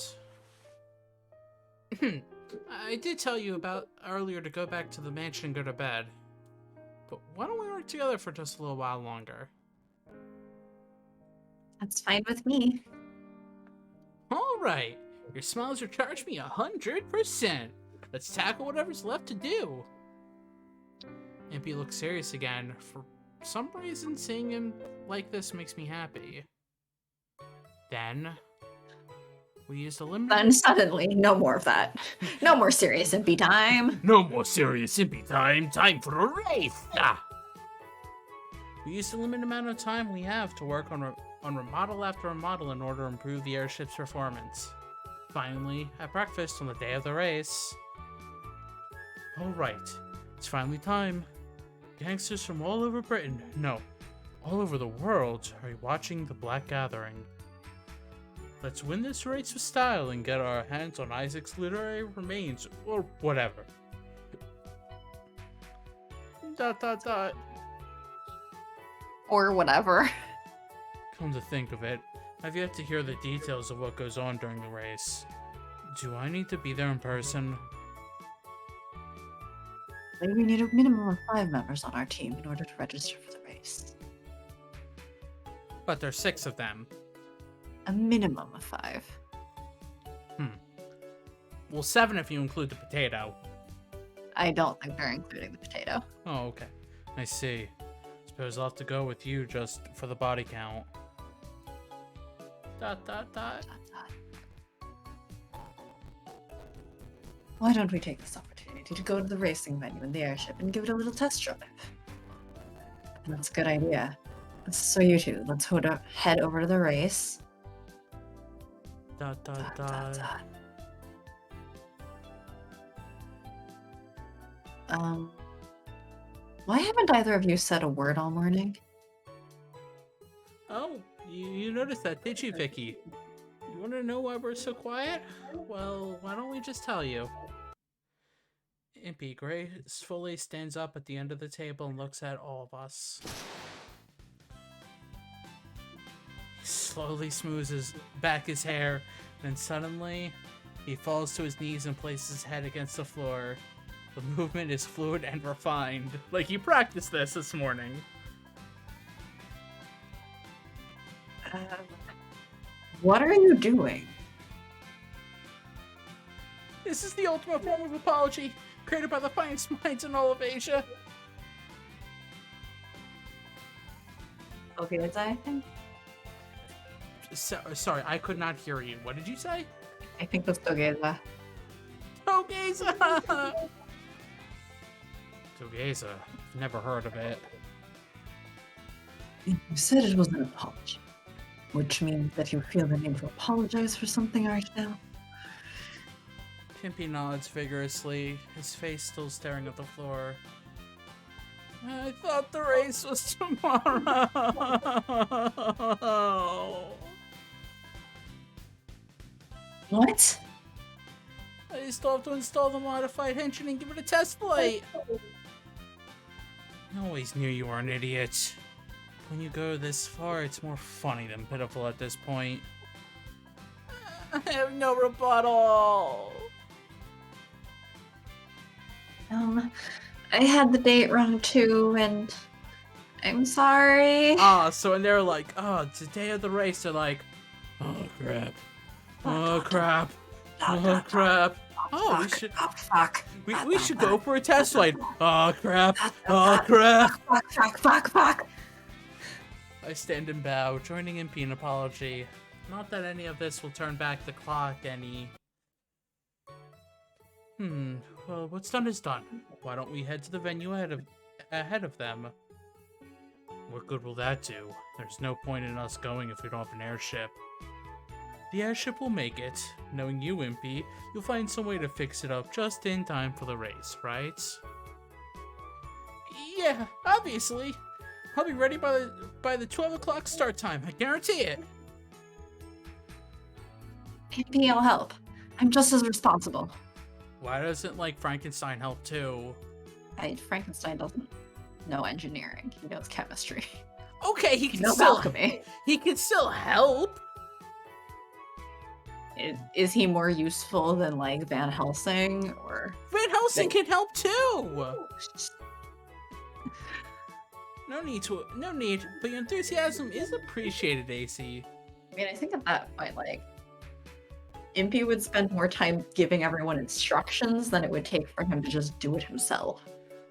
I did tell you about earlier to go back to the mansion and go to bed. But why don't we work together for just a little while longer? That's fine with me. Alright, your smiles recharge me 100%. Let's tackle whatever's left to do. Impey looks serious again. For some reason, seeing him like this makes me happy. Then, we used a limited... Then suddenly, no more of that. No more serious Impey time. No more serious Impey time. Time for a race! Ah. We used the limited amount of time we have to work on remodel after remodel in order to improve the airship's performance. Finally, at breakfast on the day of the race... Alright, it's finally time. Gangsters from all over Britain, no, all over the world, are watching the Black Gathering. Let's win this race with style and get our hands on Isaac's literary remains, or whatever. ... Or whatever. Come to think of it, I've yet to hear the details of what goes on during the race. Do I need to be there in person? We need a minimum of 5 members on our team in order to register for the race. But there's 6 of them. A minimum of 5. Well, 7 if you include the potato. I don't think they're including the potato. Oh, okay. I see. Suppose I'll have to go with you just for the body count. ... Why don't we take this opportunity to go to the racing venue in the airship and give it a little test drive? That's a good idea. So you two, let's head over to the race. ... Why haven't either of you said a word all morning? Oh, you noticed that, did you, Vicky? You want to know why we're so quiet? Well, why don't we just tell you? Impey gracefully stands up at the end of the table and looks at all of us. He slowly smooths back his hair, then suddenly, he falls to his knees and places his head against the floor. The movement is fluid and refined, like you practiced this morning. What are you doing? This is the ultimate form of apology, created by the finest minds in all of Asia. Okay, that's I think. Sorry, I could not hear you. What did you say? I think that's Togeza. Togeza! Togeza. Never heard of it. You said it was an apology. Which means that you feel the need to apologize for something right now. Impey nods vigorously, his face still staring at the floor. I thought the race was tomorrow. What? I still have to install the modified engine and give it a test flight. I always knew you were an idiot. When you go this far, it's more funny than pitiful at this point. I have no rebuttal. I had the date wrong too, and I'm sorry. So when they're like, oh, it's the day of the race, they're like, oh crap. Oh crap. Oh crap. Oh, we should. Fuck. We should go for a test flight. Oh crap. Oh crap. Fuck. I stand and bow, joining Impey in apology. Not that any of this will turn back the clock any. Well, what's done is done. Why don't we head to the venue ahead of them? What good will that do? There's no point in us going if we don't have an airship. The airship will make it. Knowing you, Impey, you'll find some way to fix it up just in time for the race, right? Yeah, obviously. I'll be ready by the 12 o'clock start time, I guarantee it. Maybe I'll help. I'm just as responsible. Why doesn't, Frankenstein help too? Frankenstein doesn't know engineering. He knows chemistry. Okay, he can knows still alchemy. He can still help. Is he more useful than Van Helsing or Van Helsing can help too. No need, but your enthusiasm is appreciated, AC. I mean, I think at that point, Impey would spend more time giving everyone instructions than it would take for him to just do it himself.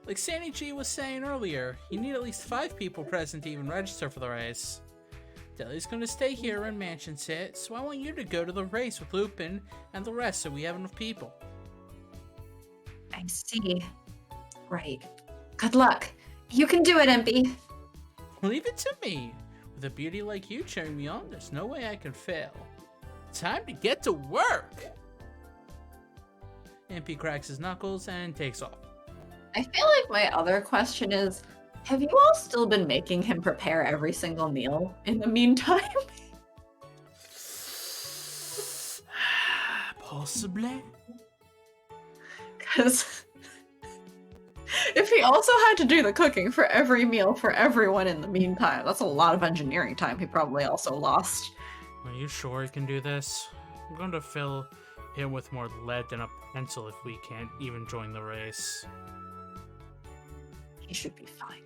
Like Sandy G was saying earlier, you need at least 5 people present to even register for the race. Deli's gonna stay here in Mansion Sit, so I want you to go to the race with Lupin and the rest so we have enough people. I see. Right. Good luck. You can do it, Impey. Leave it to me. With a beauty like you cheering me on, there's no way I can fail. Time to get to work! Impey cracks his knuckles and takes off. I feel like my other question is, have you all still been making him prepare every single meal in the meantime? Possibly. Because if he also had to do the cooking for every meal for everyone in the meantime, that's a lot of engineering time he probably also lost. Are you sure you can do this? I'm going to fill him with more lead than a pencil if we can't even join the race. He should be fine.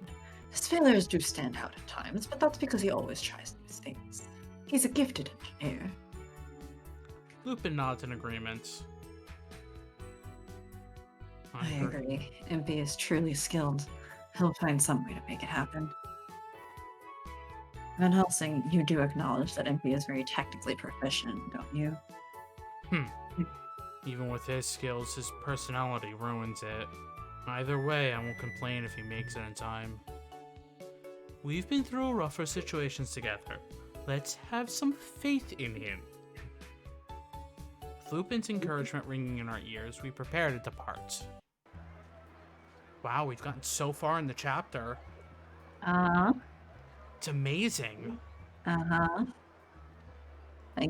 His failures do stand out at times, but that's because he always tries new things. He's a gifted engineer. Lupin nods in agreement. I agree. Impey is truly skilled. He'll find some way to make it happen. Van Helsing, you do acknowledge that Impey is very technically proficient, don't you? Even with his skills, his personality ruins it. Either way, I won't complain if he makes it in time. We've been through rougher situations together. Let's have some faith in him. With Lupin's encouragement ringing in our ears, we prepare to depart. Wow, we've gotten so far in the chapter. It's amazing. I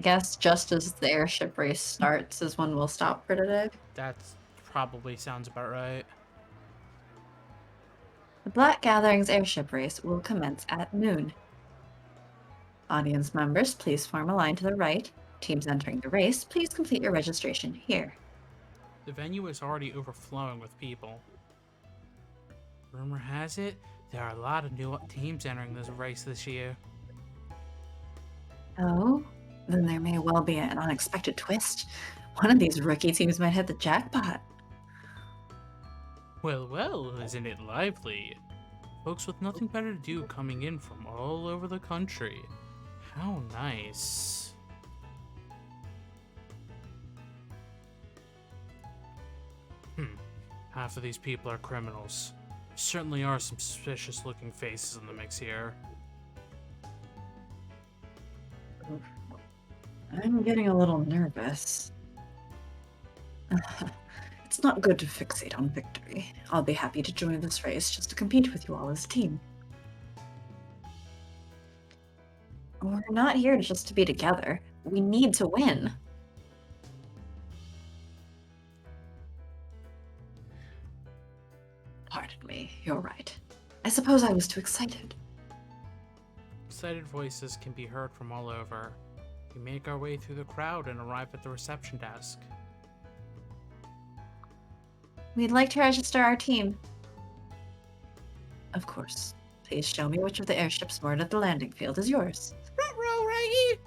guess just as the airship race starts is when we'll stop for today. That probably sounds about right. The Black Gathering's airship race will commence at noon. Audience members, please form a line to the right. Teams entering the race, please complete your registration here. The venue is already overflowing with people. Rumor has it, there are a lot of new teams entering this race this year. Oh? Then there may well be an unexpected twist. One of these rookie teams might hit the jackpot. Well, isn't it lively? Folks with nothing better to do coming in from all over the country. How nice. Half of these people are criminals. There certainly are some suspicious looking faces in the mix here. I'm getting a little nervous. It's not good to fixate on victory. I'll be happy to join this race just to compete with you all as a team. We're not here just to be together. We need to win. Pardon me, you're right. I suppose I was too excited. Excited voices can be heard from all over. We make our way through the crowd and arrive at the reception desk. We'd like to register our team. Of course. Please show me which of the airships moored at the landing field is yours. Front row, Raggy!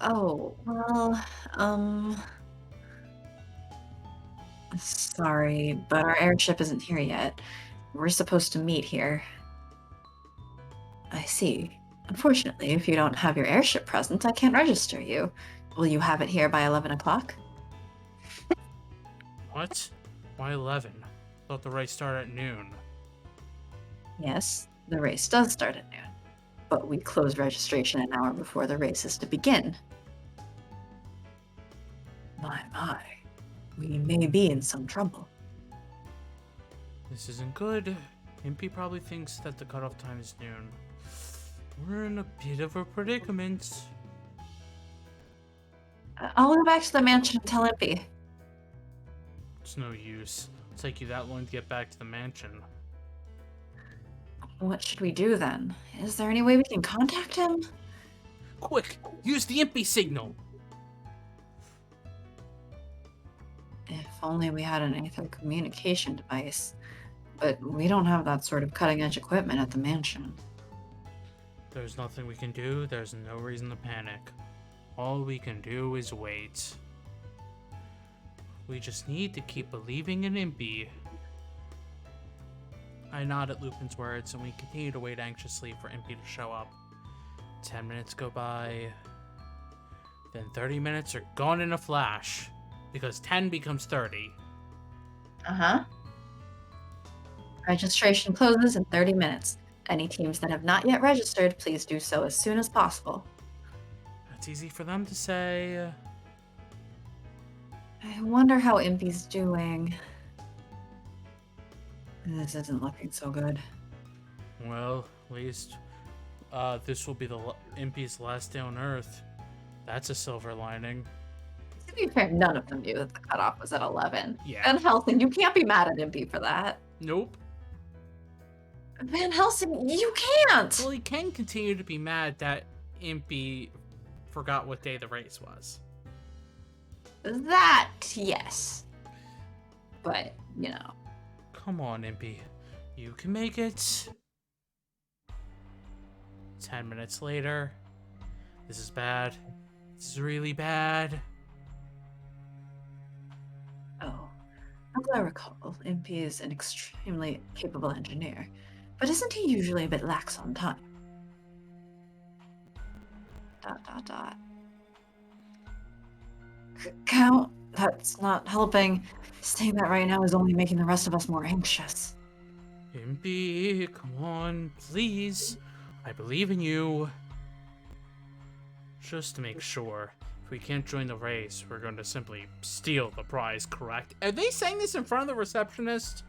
Oh, well, sorry, but our airship isn't here yet. We're supposed to meet here. I see. Unfortunately, if you don't have your airship present, I can't register you. Will you have it here by 11 o'clock? What? Why 11? Thought the race started at noon. Yes, the race does start at noon, but we close registration an hour before the race is to begin. My. We may be in some trouble. This isn't good. Impey probably thinks that the cutoff time is noon. We're in a bit of a predicament. I'll go back to the mansion and tell Impey. It's no use. It'll take you that long to get back to the mansion. What should we do then? Is there any way we can contact him? Quick! Use the Impey signal! If only we had an aether communication device. But we don't have that sort of cutting-edge equipment at the mansion. There's nothing we can do. There's no reason to panic. All we can do is wait. We just need to keep believing in Impey. I nod at Lupin's words, and we continue to wait anxiously for Impey to show up. 10 minutes go by. Then 30 minutes are gone in a flash. Because 10 becomes 30. Uh-huh. Registration closes in 30 minutes. Any teams that have not yet registered, please do so as soon as possible. That's easy for them to say. I wonder how Impey's doing. This isn't looking so good. Well, at least this will be Impey's last day on Earth. That's a silver lining. To be fair, none of them knew that the cutoff was at 11. Yeah. Van Helsing, you can't be mad at Impey for that. Nope. Van Helsing, you can't! Well, he can continue to be mad that Impey forgot what day the race was. That, yes. But, you know. Come on, Impey. You can make it. 10 minutes later. This is bad. This is really bad. Oh, as I recall, Impey is an extremely capable engineer. But isn't he usually a bit lax on time? ... Count, that's not helping. Saying that right now is only making the rest of us more anxious. Impey, come on, please. I believe in you. Just to make sure, if we can't join the race, we're going to simply steal the prize, correct? Are they saying this in front of the receptionist?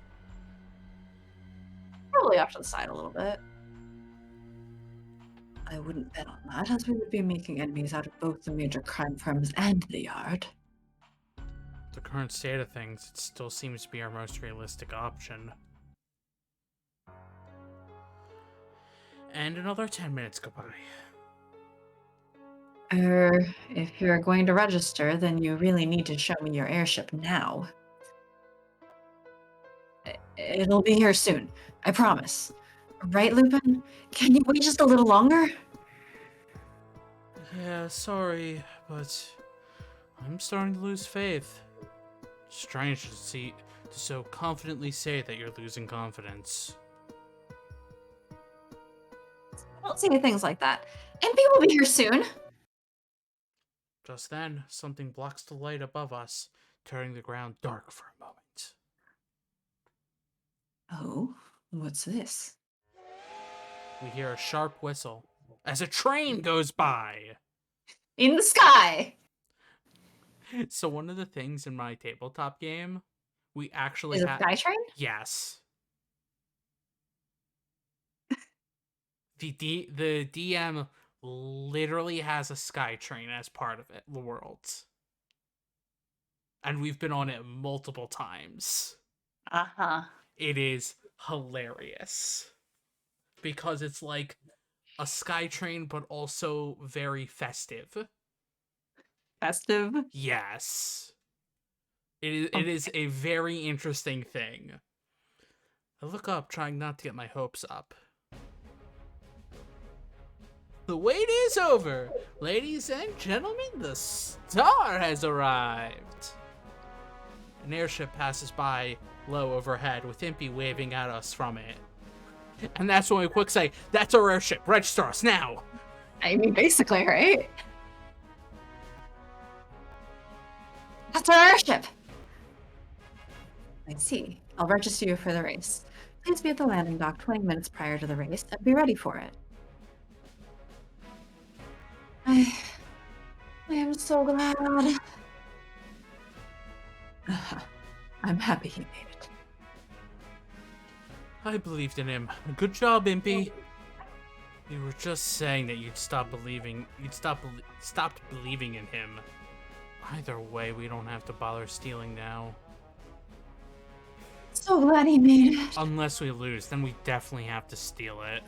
Probably off to the side a little bit. I wouldn't bet on that, as we would be making enemies out of both the major crime firms and the Yard. The current state of things, it still seems to be our most realistic option. And another 10 minutes go by. If you're going to register, then you really need to show me your airship now. It'll be here soon, I promise. Right, Lupin? Can you wait just a little longer? Yeah, sorry, but I'm starting to lose faith. Strange to so confidently say that you're losing confidence. Don't say things like that. Impey will be here soon. Just then, something blocks the light above us, turning the ground dark for a moment. Oh, what's this? We hear a sharp whistle. as a train goes by. In the sky. So one of the things in my tabletop game, we actually Is it have... Skytrain? Yes. The DM literally has a Skytrain as part of it, the world. And we've been on it multiple times. Uh-huh. It is hilarious. Because it's like a Skytrain, but also very festive. Festive? Yes. It is a very interesting thing. I look up, trying not to get my hopes up. The wait is over! Ladies and gentlemen, the star has arrived! An airship passes by low overhead, with Impey waving at us from it. And that's when we quick say, "That's our airship! Register us now!" I mean, basically, right? That's our airship! I see. I'll register you for the race. Please be at the landing dock 20 minutes prior to the race and be ready for it. I am so glad. I'm happy he made it. I believed in him. Good job, Impey. You were just saying that you'd stopped believing in him. Either way, we don't have to bother stealing now. So glad he made it. Unless we lose, then we definitely have to steal it.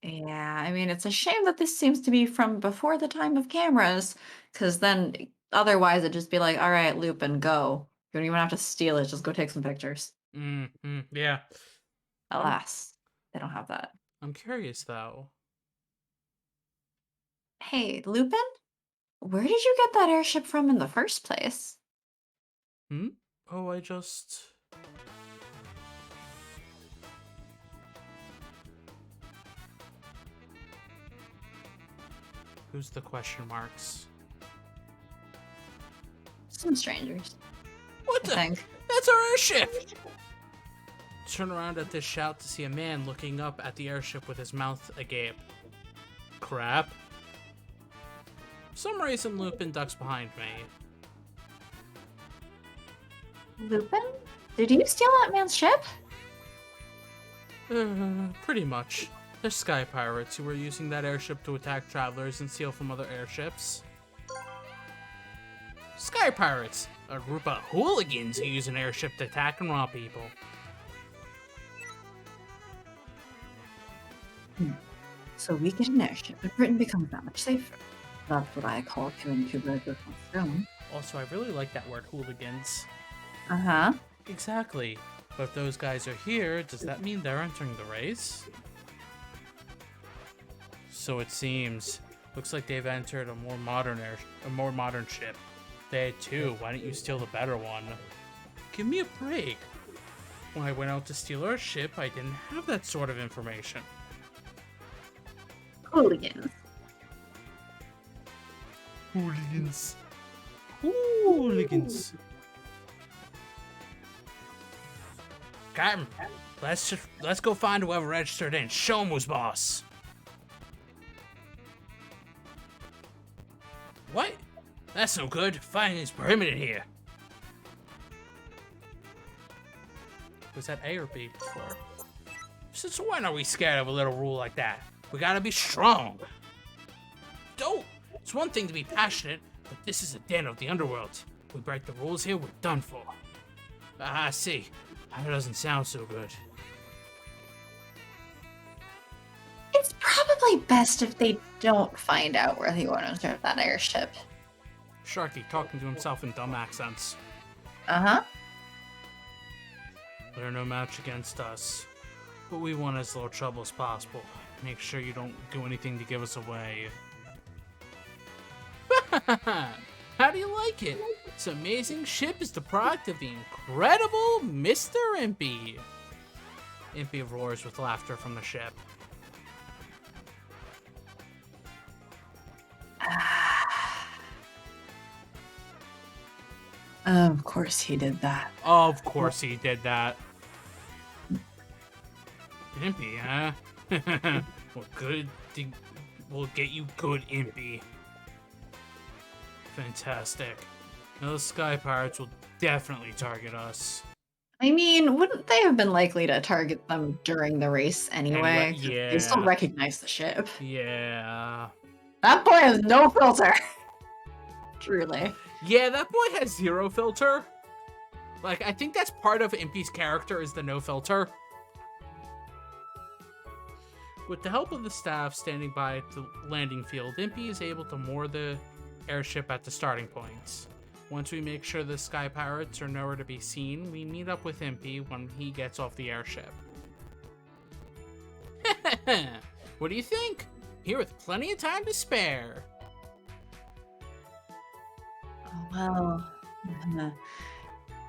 Yeah, I mean, it's a shame that this seems to be from before the time of cameras, because then otherwise it'd just be like, all right, Lupin, go. You don't even have to steal it, just go take some pictures. Yeah. Alas, they don't have that. I'm curious, though. Hey, Lupin? Where did you get that airship from in the first place? Oh, I just... Who's the question marks? Some strangers. What I the? think. That's our airship! Turn around at this shout to see a man looking up at the airship with his mouth agape. Crap. For some reason, Lupin ducks behind me. Lupin? Did you steal that man's ship? Pretty much. They're sky pirates who were using that airship to attack travelers and steal from other airships. Sky pirates! A group of hooligans who use an airship to attack and rob people. So we get an airship, and Britain becomes that much safer. That's what I call killing two birds with one stone. Also, I really like that word, hooligans. Uh-huh. Exactly. But if those guys are here, does that mean they're entering the race? So it seems. Looks like they've entered a more modern ship. They had two. Why didn't you steal the better one? Give me a break. When I went out to steal our ship, I didn't have that sort of information. Hooligans. Hooligans. Hooligans. Captain, let's go find whoever registered in. Show him who's boss. What? That's no good. Fighting is prohibited here. Was that A or B before? Since when are we scared of a little rule like that? We gotta be strong. Don't. It's one thing to be passionate, but this is a den of the underworld. We break the rules here, we're done for. I see. That doesn't sound so good. It's probably best if they don't find out where the owners are of that airship. Sharky talking to himself in dumb accents. Uh-huh. They're no match against us, but we want as little trouble as possible. Make sure you don't do anything to give us away. How do you like it? This amazing ship is the product of the incredible Mr. Impey. Impey roars with laughter from the ship. Of course he did that. Of course he did that. Impey, huh? What good we'll get you good, Impey. Fantastic. Now the Sky Pirates will definitely target us. I mean, wouldn't they have been likely to target them during the race anyway? 'Cause they still Yeah. recognize the ship. Yeah. That boy has no filter. Truly. Yeah, that boy has zero filter. Like, I think that's part of Impey's character is the no filter. With the help of the staff standing by at the landing field, Impey is able to moor the airship at the starting points. Once we make sure the Sky Pirates are nowhere to be seen, we meet up with Impey when he gets off the airship. What do you think? Here with plenty of time to spare. Oh, well,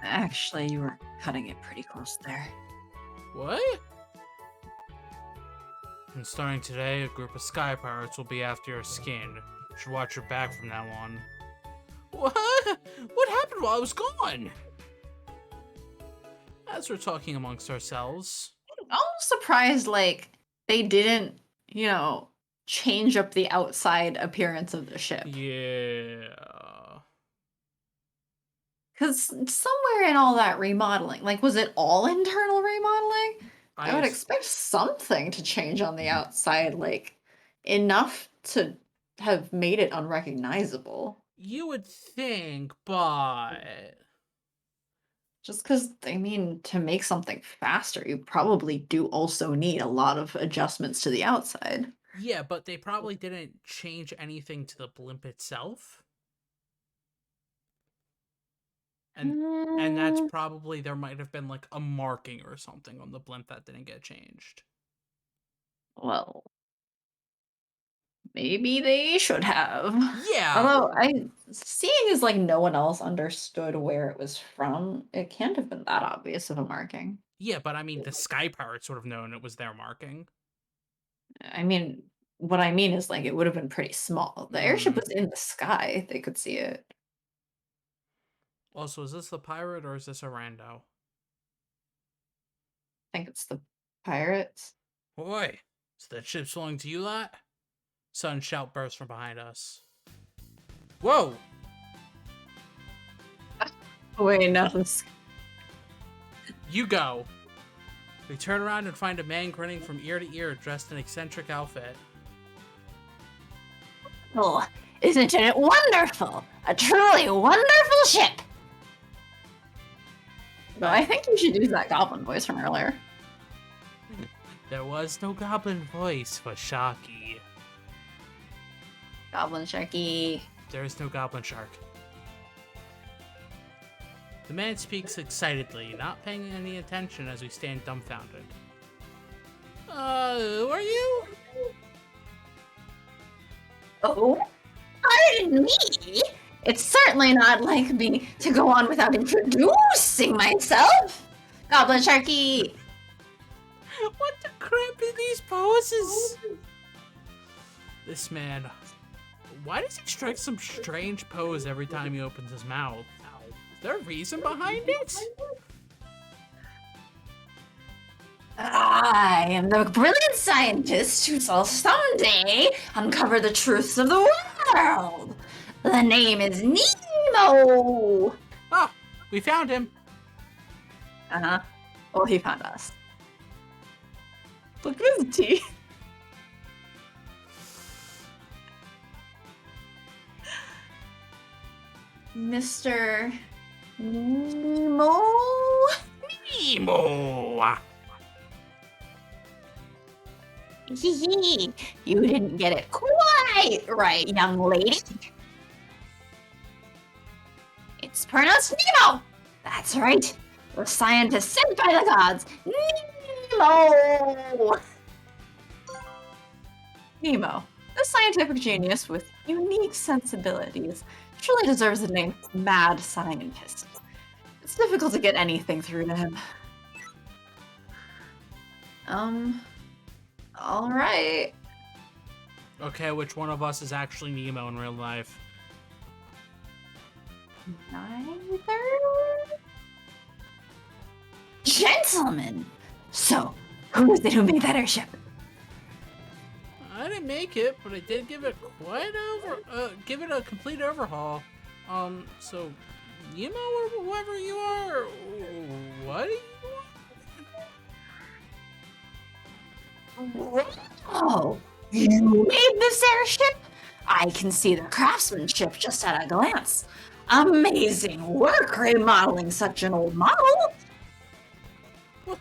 actually, you were cutting it pretty close there. What? And starting today, a group of Sky Pirates will be after your skin. You should watch your back from now on. What? What happened while I was gone? As we're talking amongst ourselves. I'm almost surprised, like, they didn't, change up the outside appearance of the ship. Yeah. Because somewhere in all that remodeling, like, was it all internal remodeling? I would expect something to change on the outside, like, enough to have made it unrecognizable. You would think, but... Just because, to make something faster, you probably do also need a lot of adjustments to the outside. Yeah, but they probably didn't change anything to the blimp itself. And that's probably, there might have been like a marking or something on the blimp that didn't get changed. Well, maybe they should have. Yeah. Although, seeing as like no one else understood where it was from, it can't have been that obvious of a marking. Yeah, but I mean, the Sky Pirates would have known it was their marking. What I mean is like it would have been pretty small. The airship was in the sky; they could see it. Also, is this the pirate or is this a rando? I think it's the pirates. Boy, so that ship's belonging to you lot? Sudden shout bursts from behind us. Whoa! Wait, no. You go. We turn around and find a man grinning from ear to ear, dressed in an eccentric outfit. Oh, isn't it wonderful? A truly wonderful ship! Though I think you should use that goblin voice from earlier. There was no goblin voice for Sharky. Goblin Sharky. There is no goblin shark. The man speaks excitedly, not paying any attention as we stand dumbfounded. Who are you? Oh, pardon me. It's certainly not like me to go on without introducing myself. Goblin Sharky. What the crap are these poses? This man, why does he strike some strange pose every time he opens his mouth? Is there a reason behind it? I am the brilliant scientist who shall someday uncover the truths of the world. The name is Nemo. Oh, we found him. Uh-huh. Well, he found us. Look at his teeth. Mr. Nemo? Nemo! Hee. You didn't get it quite right, young lady. It's pronounced Nemo. That's right. The scientist sent by the gods. Nemo. Nemo, the scientific genius with unique sensibilities, truly deserves the name Mad Scientist. It's difficult to get anything through to him. All right. Okay, which one of us is actually Nemo in real life? Neither. Gentlemen, so who is it who made that airship? I didn't make it, but I did give it give it a complete overhaul. So, you know, whoever you are, what do you Wow! You made this airship? I can see the craftsmanship just at a glance. Amazing work remodeling such an old model. Well,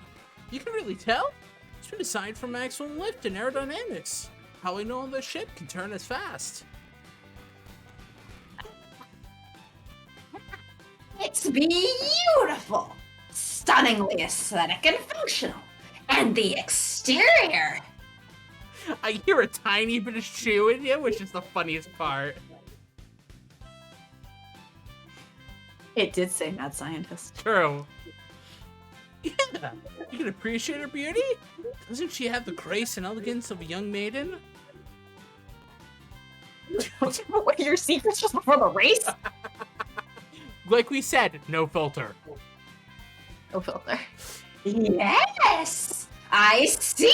you can really tell. It's been designed for maximum lift and aerodynamics. Probably no other ship can turn as fast. It's beautiful, stunningly aesthetic and functional. And the exterior. I hear a tiny bit of shoe in you, which is the funniest part. It did say mad scientist. True. Yeah, you can appreciate her beauty? Doesn't she have the grace and elegance of a young maiden? What are your secrets just before the race? Like we said, no filter. No filter. Yes! I see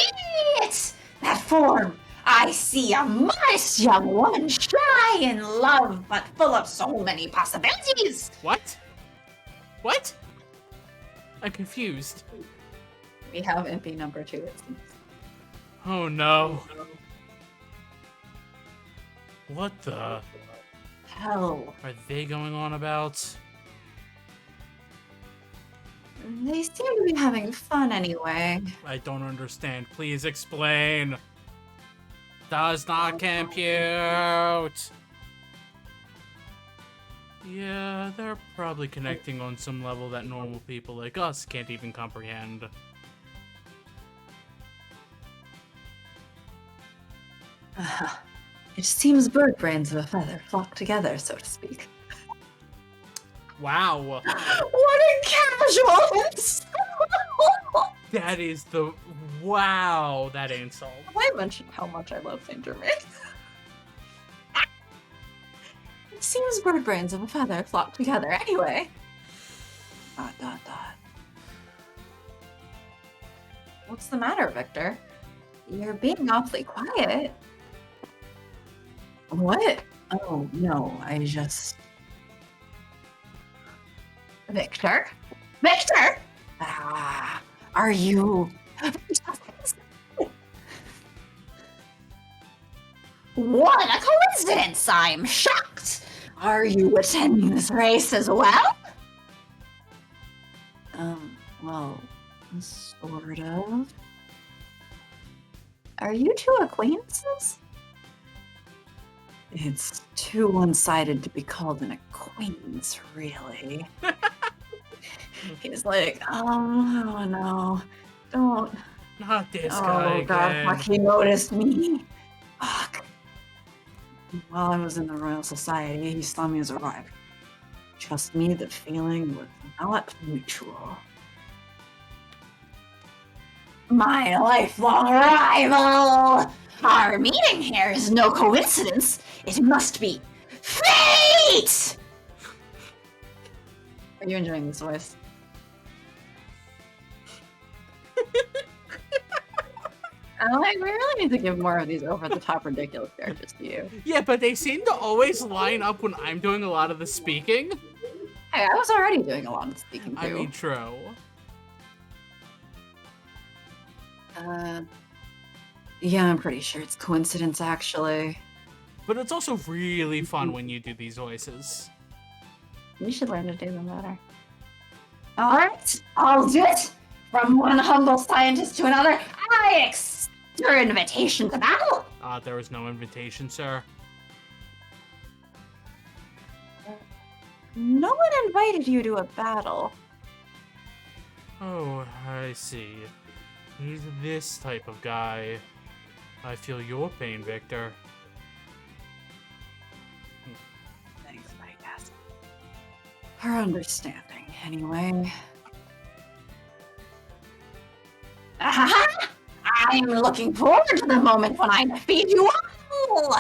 it! That form! I see a modest young woman, shy in love, but full of so many possibilities! What? What? I'm confused. We have Impey number 2, it seems. Oh no. What the Hell. are they going on about? They seem to be having fun anyway. I don't understand. Please explain. Does not compute. Yeah, they're probably connecting on some level that normal people like us can't even comprehend. It seems bird brains of a feather flock together, so to speak. Wow. What a casual insult! That is the... Wow, that insult. Have I mentioned how much I love Saint Germain? It seems bird brains of a feather flock together anyway. ... What's the matter, Victor? You're being awfully quiet. What? Oh, no, I just... Victor? Victor! Ah, are you... What a coincidence! I'm shocked! Are you attending this race as well? Well, sort of. Are you two acquaintances? It's too one-sided to be called an acquaintance, really. He's like, oh no, don't. Not this guy Oh god, again. fuck, he noticed me. Fuck. While I was in the Royal Society, he saw me as a rival. Trust me, the feeling was not mutual. My lifelong rival! Our meeting here is no coincidence. It must be fate! Are you enjoying this voice? I'm like, we really need to give more of these over-the-top ridiculous characters to you. Yeah, but they seem to always line up when I'm doing a lot of the speaking. Hey, I was already doing a lot of speaking, too. I mean, true. Yeah, I'm pretty sure it's coincidence, actually. But it's also really fun when you do these voices. You should learn to do them better. Alright, I'll do it! From one humble scientist to another, I accept your invitation to battle! There was no invitation, sir. No one invited you to a battle. Oh, I see. He's this type of guy. I feel your pain, Victor. Thanks, I guess. Her understanding, anyway. Ahaha! I'm looking forward to the moment when I defeat you all!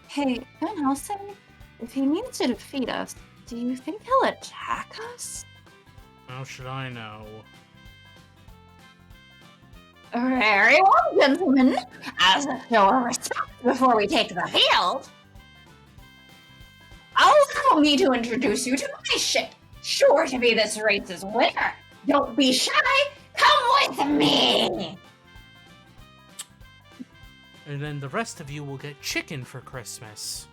Hey, Van Helsing, if he needs to defeat us, do you think he'll attack us? How should I know? Very well, gentlemen. As a show of respect before we take the field, allow me to introduce you to my ship. Sure to be this race's winner. Don't be shy. Come with me. And then the rest of you will get chicken for Christmas.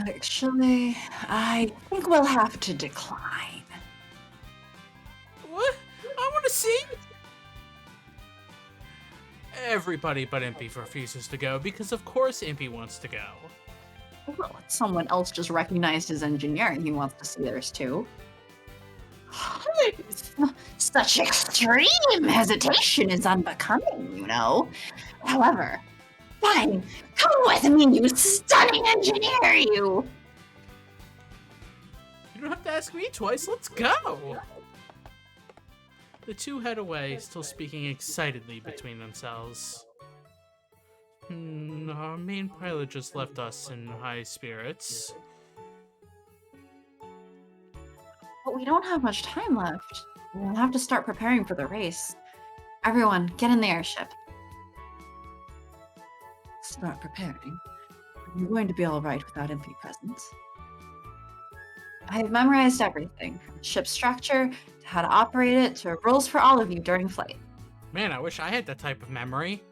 Actually, I think we'll have to decline. What? I want to see. Everybody but Impey refuses to go because, of course, Impey wants to go. Well, someone else just recognized his engineering. He wants to see theirs too. Such extreme hesitation is unbecoming, you know. However, fine, come with me, you stunning engineer, you! You don't have to ask me twice, let's go! The two head away, still speaking excitedly between themselves. Our main pilot just left us in high spirits. But we don't have much time left. We'll have to start preparing for the race. Everyone, get in the airship. Start preparing? You're going to be alright without Impey present. I have memorized everything, from the ship's structure, to how to operate it, to rules for all of you during flight. Man, I wish I had that type of memory.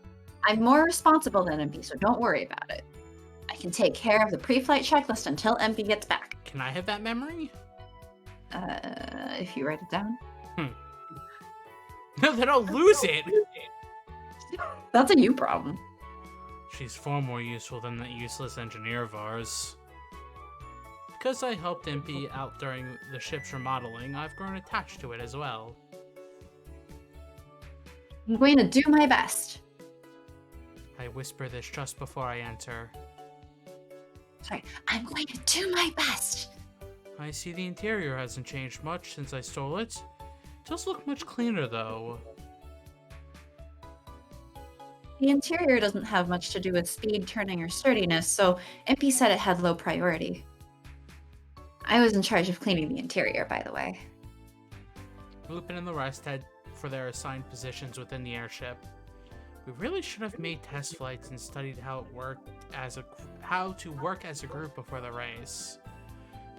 I'm more responsible than Impey, so don't worry about it. I can take care of the pre-flight checklist until Impey gets back. Can I have that memory? If you write it down. No, then I'll lose it! That's a you problem. She's far more useful than that useless engineer of ours. Because I helped Impey out during the ship's remodeling, I've grown attached to it as well. I'm going to do my best. I whisper this just before I enter. Sorry, I'm going to do my best. I see the interior hasn't changed much since I stole it. It does look much cleaner, though. The interior doesn't have much to do with speed, turning, or sturdiness, so Impey said it had low priority. I was in charge of cleaning the interior, by the way. Lupin and the rest head for their assigned positions within the airship. We really should have made test flights and studied how to work as a group before the race.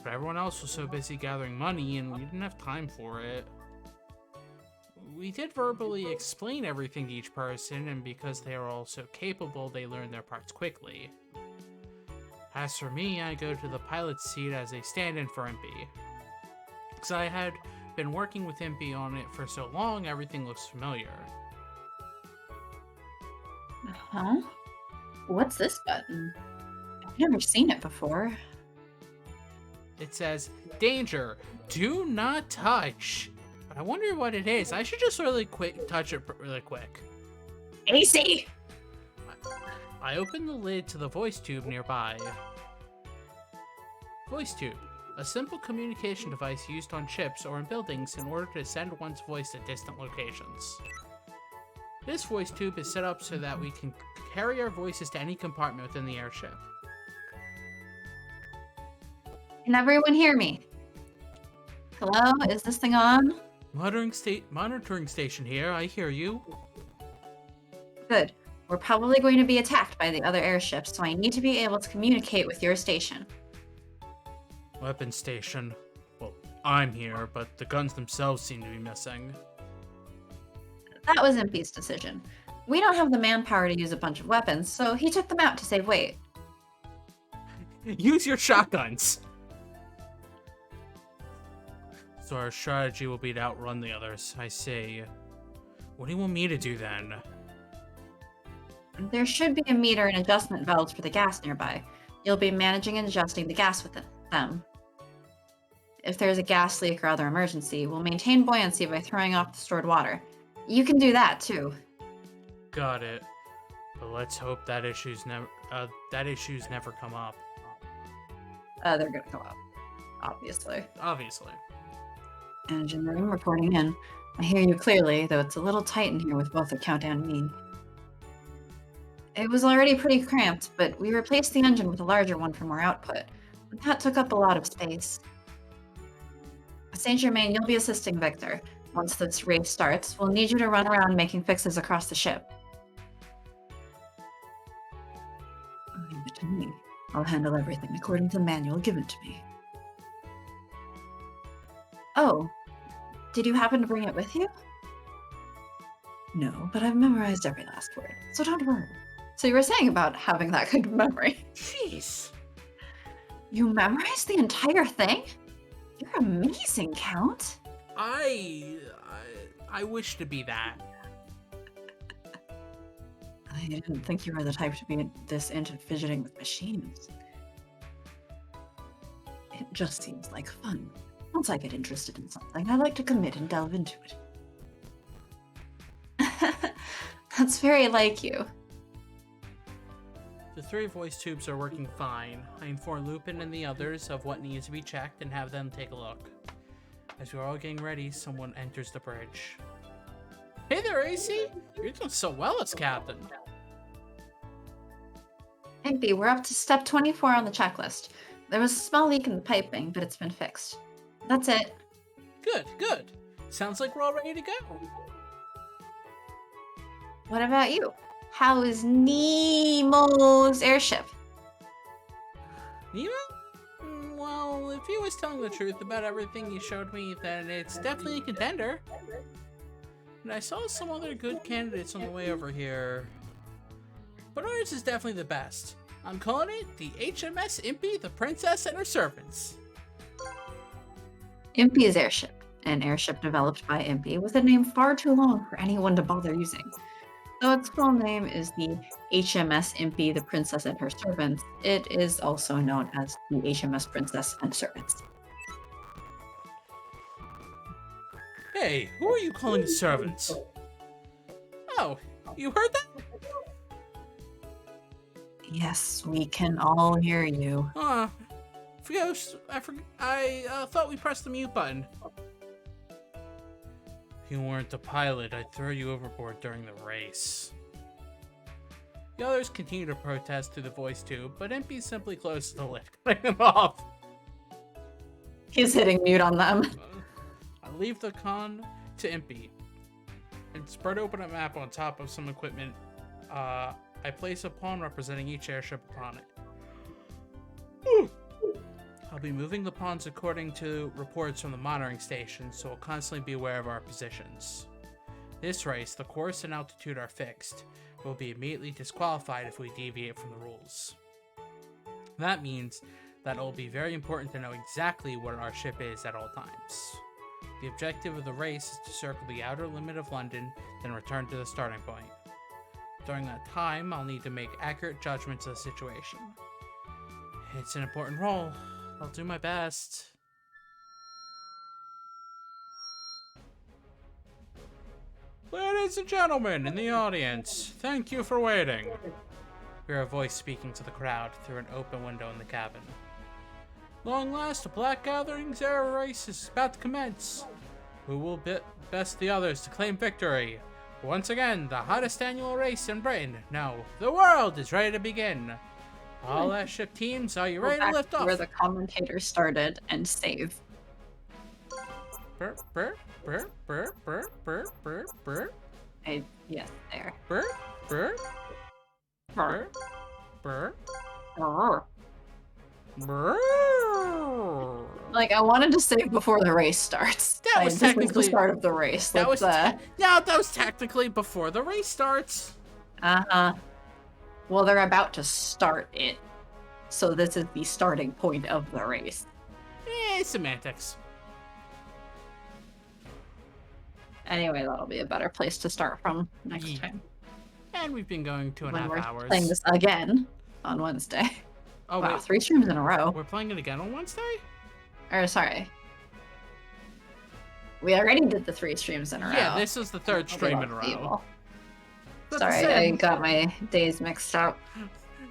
But everyone else was so busy gathering money and we didn't have time for it. We did verbally explain everything to each person, and because they are all so capable, they learned their parts quickly. As for me, I go to the pilot's seat as a stand-in for Impey. Because I had been working with Impey on it for so long, everything looks familiar. Huh? What's this button? I've never seen it before. It says, "Danger! Do not touch!" But I wonder what it is. I should just touch it really quick. AC! I open the lid to the voice tube nearby. Voice tube. A simple communication device used on ships or in buildings in order to send one's voice to distant locations. This voice tube is set up so that we can carry our voices to any compartment within the airship. Can everyone hear me? Hello? Is this thing on? Monitoring station here, I hear you. Good. We're probably going to be attacked by the other airships, so I need to be able to communicate with your station. Weapon station. Well, I'm here, but the guns themselves seem to be missing. That was Impey's decision. We don't have the manpower to use a bunch of weapons, so he took them out to save weight. Use your shotguns! So our strategy will be to outrun the others, I see. What do you want me to do then? There should be a meter and adjustment valves for the gas nearby. You'll be managing and adjusting the gas with them. If there's a gas leak or other emergency, we'll maintain buoyancy by throwing off the stored water. You can do that too. Got it. But let's hope that issues never come up. They're gonna come up. Obviously. Obviously. Engine room reporting in. I hear you clearly, though it's a little tight in here with both the countdown and me. It was already pretty cramped, but we replaced the engine with a larger one for more output. That took up a lot of space. Saint Germain, you'll be assisting Victor. Once this race starts, we'll need you to run around making fixes across the ship. Leave it to me. I'll handle everything according to the manual given to me. Oh, did you happen to bring it with you? No, but I've memorized every last word, so don't worry. So you were saying about having that kind of memory. Jeez. You memorized the entire thing? You're amazing, Count. I wish to be that. I didn't think you were the type to be this into fidgeting with machines. It just seems like fun. Once I get interested in something, I like to commit and delve into it. That's very like you. The 3 voice tubes are working fine. I inform Lupin and the others of what needs to be checked and have them take a look. As we're all getting ready, someone enters the bridge. Hey there, AC! You're doing so well as captain. Impey, we're up to step 24 on the checklist. There was a small leak in the piping, but it's been fixed. That's it. Good, good. Sounds like we're all ready to go. What about you? How is Nemo's airship? Nemo? Well, if he was telling the truth about everything he showed me, then it's definitely a contender. And I saw some other good candidates on the way over here. But ours is definitely the best. I'm calling it the HMS Impey, the Princess and Her Servants. Impey's airship, an airship developed by Impey with a name far too long for anyone to bother using. Though its full name is the HMS Impey, the Princess and Her Servants, it is also known as the HMS Princess and Servants. Hey, who are you calling servants? Oh, you heard that? Yes, we can all hear you. I thought we pressed the mute button. If you weren't the pilot, I'd throw you overboard during the race. The others continue to protest through the voice tube, but Impey simply closes the lid, cutting them off. He's hitting mute on them. I leave the con to Impey and spread open a map on top of some equipment. I place a pawn representing each airship upon it. I'll be moving the pawns according to reports from the monitoring station, so we'll constantly be aware of our positions. This race, the course and altitude are fixed. We'll be immediately disqualified if we deviate from the rules. That means that it will be very important to know exactly what our ship is at all times. The objective of the race is to circle the outer limit of London, then return to the starting point. During that time, I'll need to make accurate judgments of the situation. It's an important role. I'll do my best. Ladies and gentlemen in the audience, thank you for waiting. We hear a voice speaking to the crowd through an open window in the cabin. Long last, the Black Gatherings era race is about to commence. Who will best the others to claim victory? Once again, the hottest annual race in Britain. No, the world is ready to begin. All airship teams, are you ready to lift off? Where the commentator started and save. Burr, burr, burr, burr, burr, burr, burr, burr. Yes, there. Burr, burr, burr, burr, Brr. burr. Like, I wanted to save before the race starts. That was This was technically the start of the race. that was Let's, that was technically before the race starts. Well, they're about to start it. So this is the starting point of the race. Semantics. Anyway, that'll be a better place to start from next Yeah. time. And we've been going 2.5 When we're hours. playing this again on Wednesday. Oh Wow, wait, 3 streams in a row. we're playing it again on Wednesday? Or, sorry. We already did the 3 streams in a row. Yeah, this is the 3rd stream in a Evil. row. But Sorry, I got my days mixed up.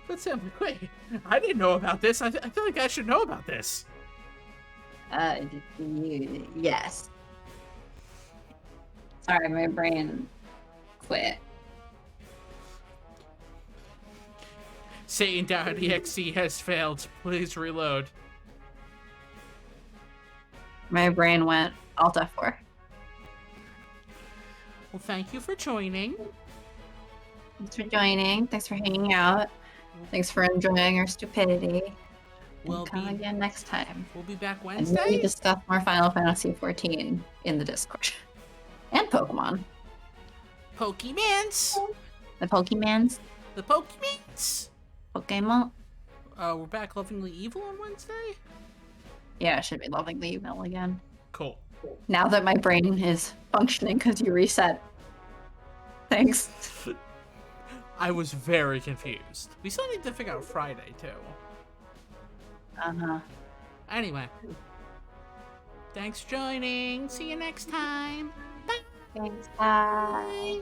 But Sam, wait, I didn't know about this. I feel like I should know about this. Yes. Sorry, my brain quit. Satan.exe has failed. Please reload. My brain went Alt F4. Well, thank you for joining. Thanks for joining. Thanks for hanging out. Thanks for enjoying our stupidity. We'll Come be again next time. we'll be back And maybe Wednesday. discuss more Final Fantasy XIV in the Discord. And Pokemon. Pokemans. The Pokemans. The Pokemans. Pokemon. We're back Lovingly Evil on Wednesday. Yeah, I should be loving the email again. Cool. Now that my brain is functioning because you reset. Thanks. I was very confused. We still need to figure out Friday too. Uh-huh. Anyway. Thanks for joining. See you next time. Bye. Thanks, bye. Bye.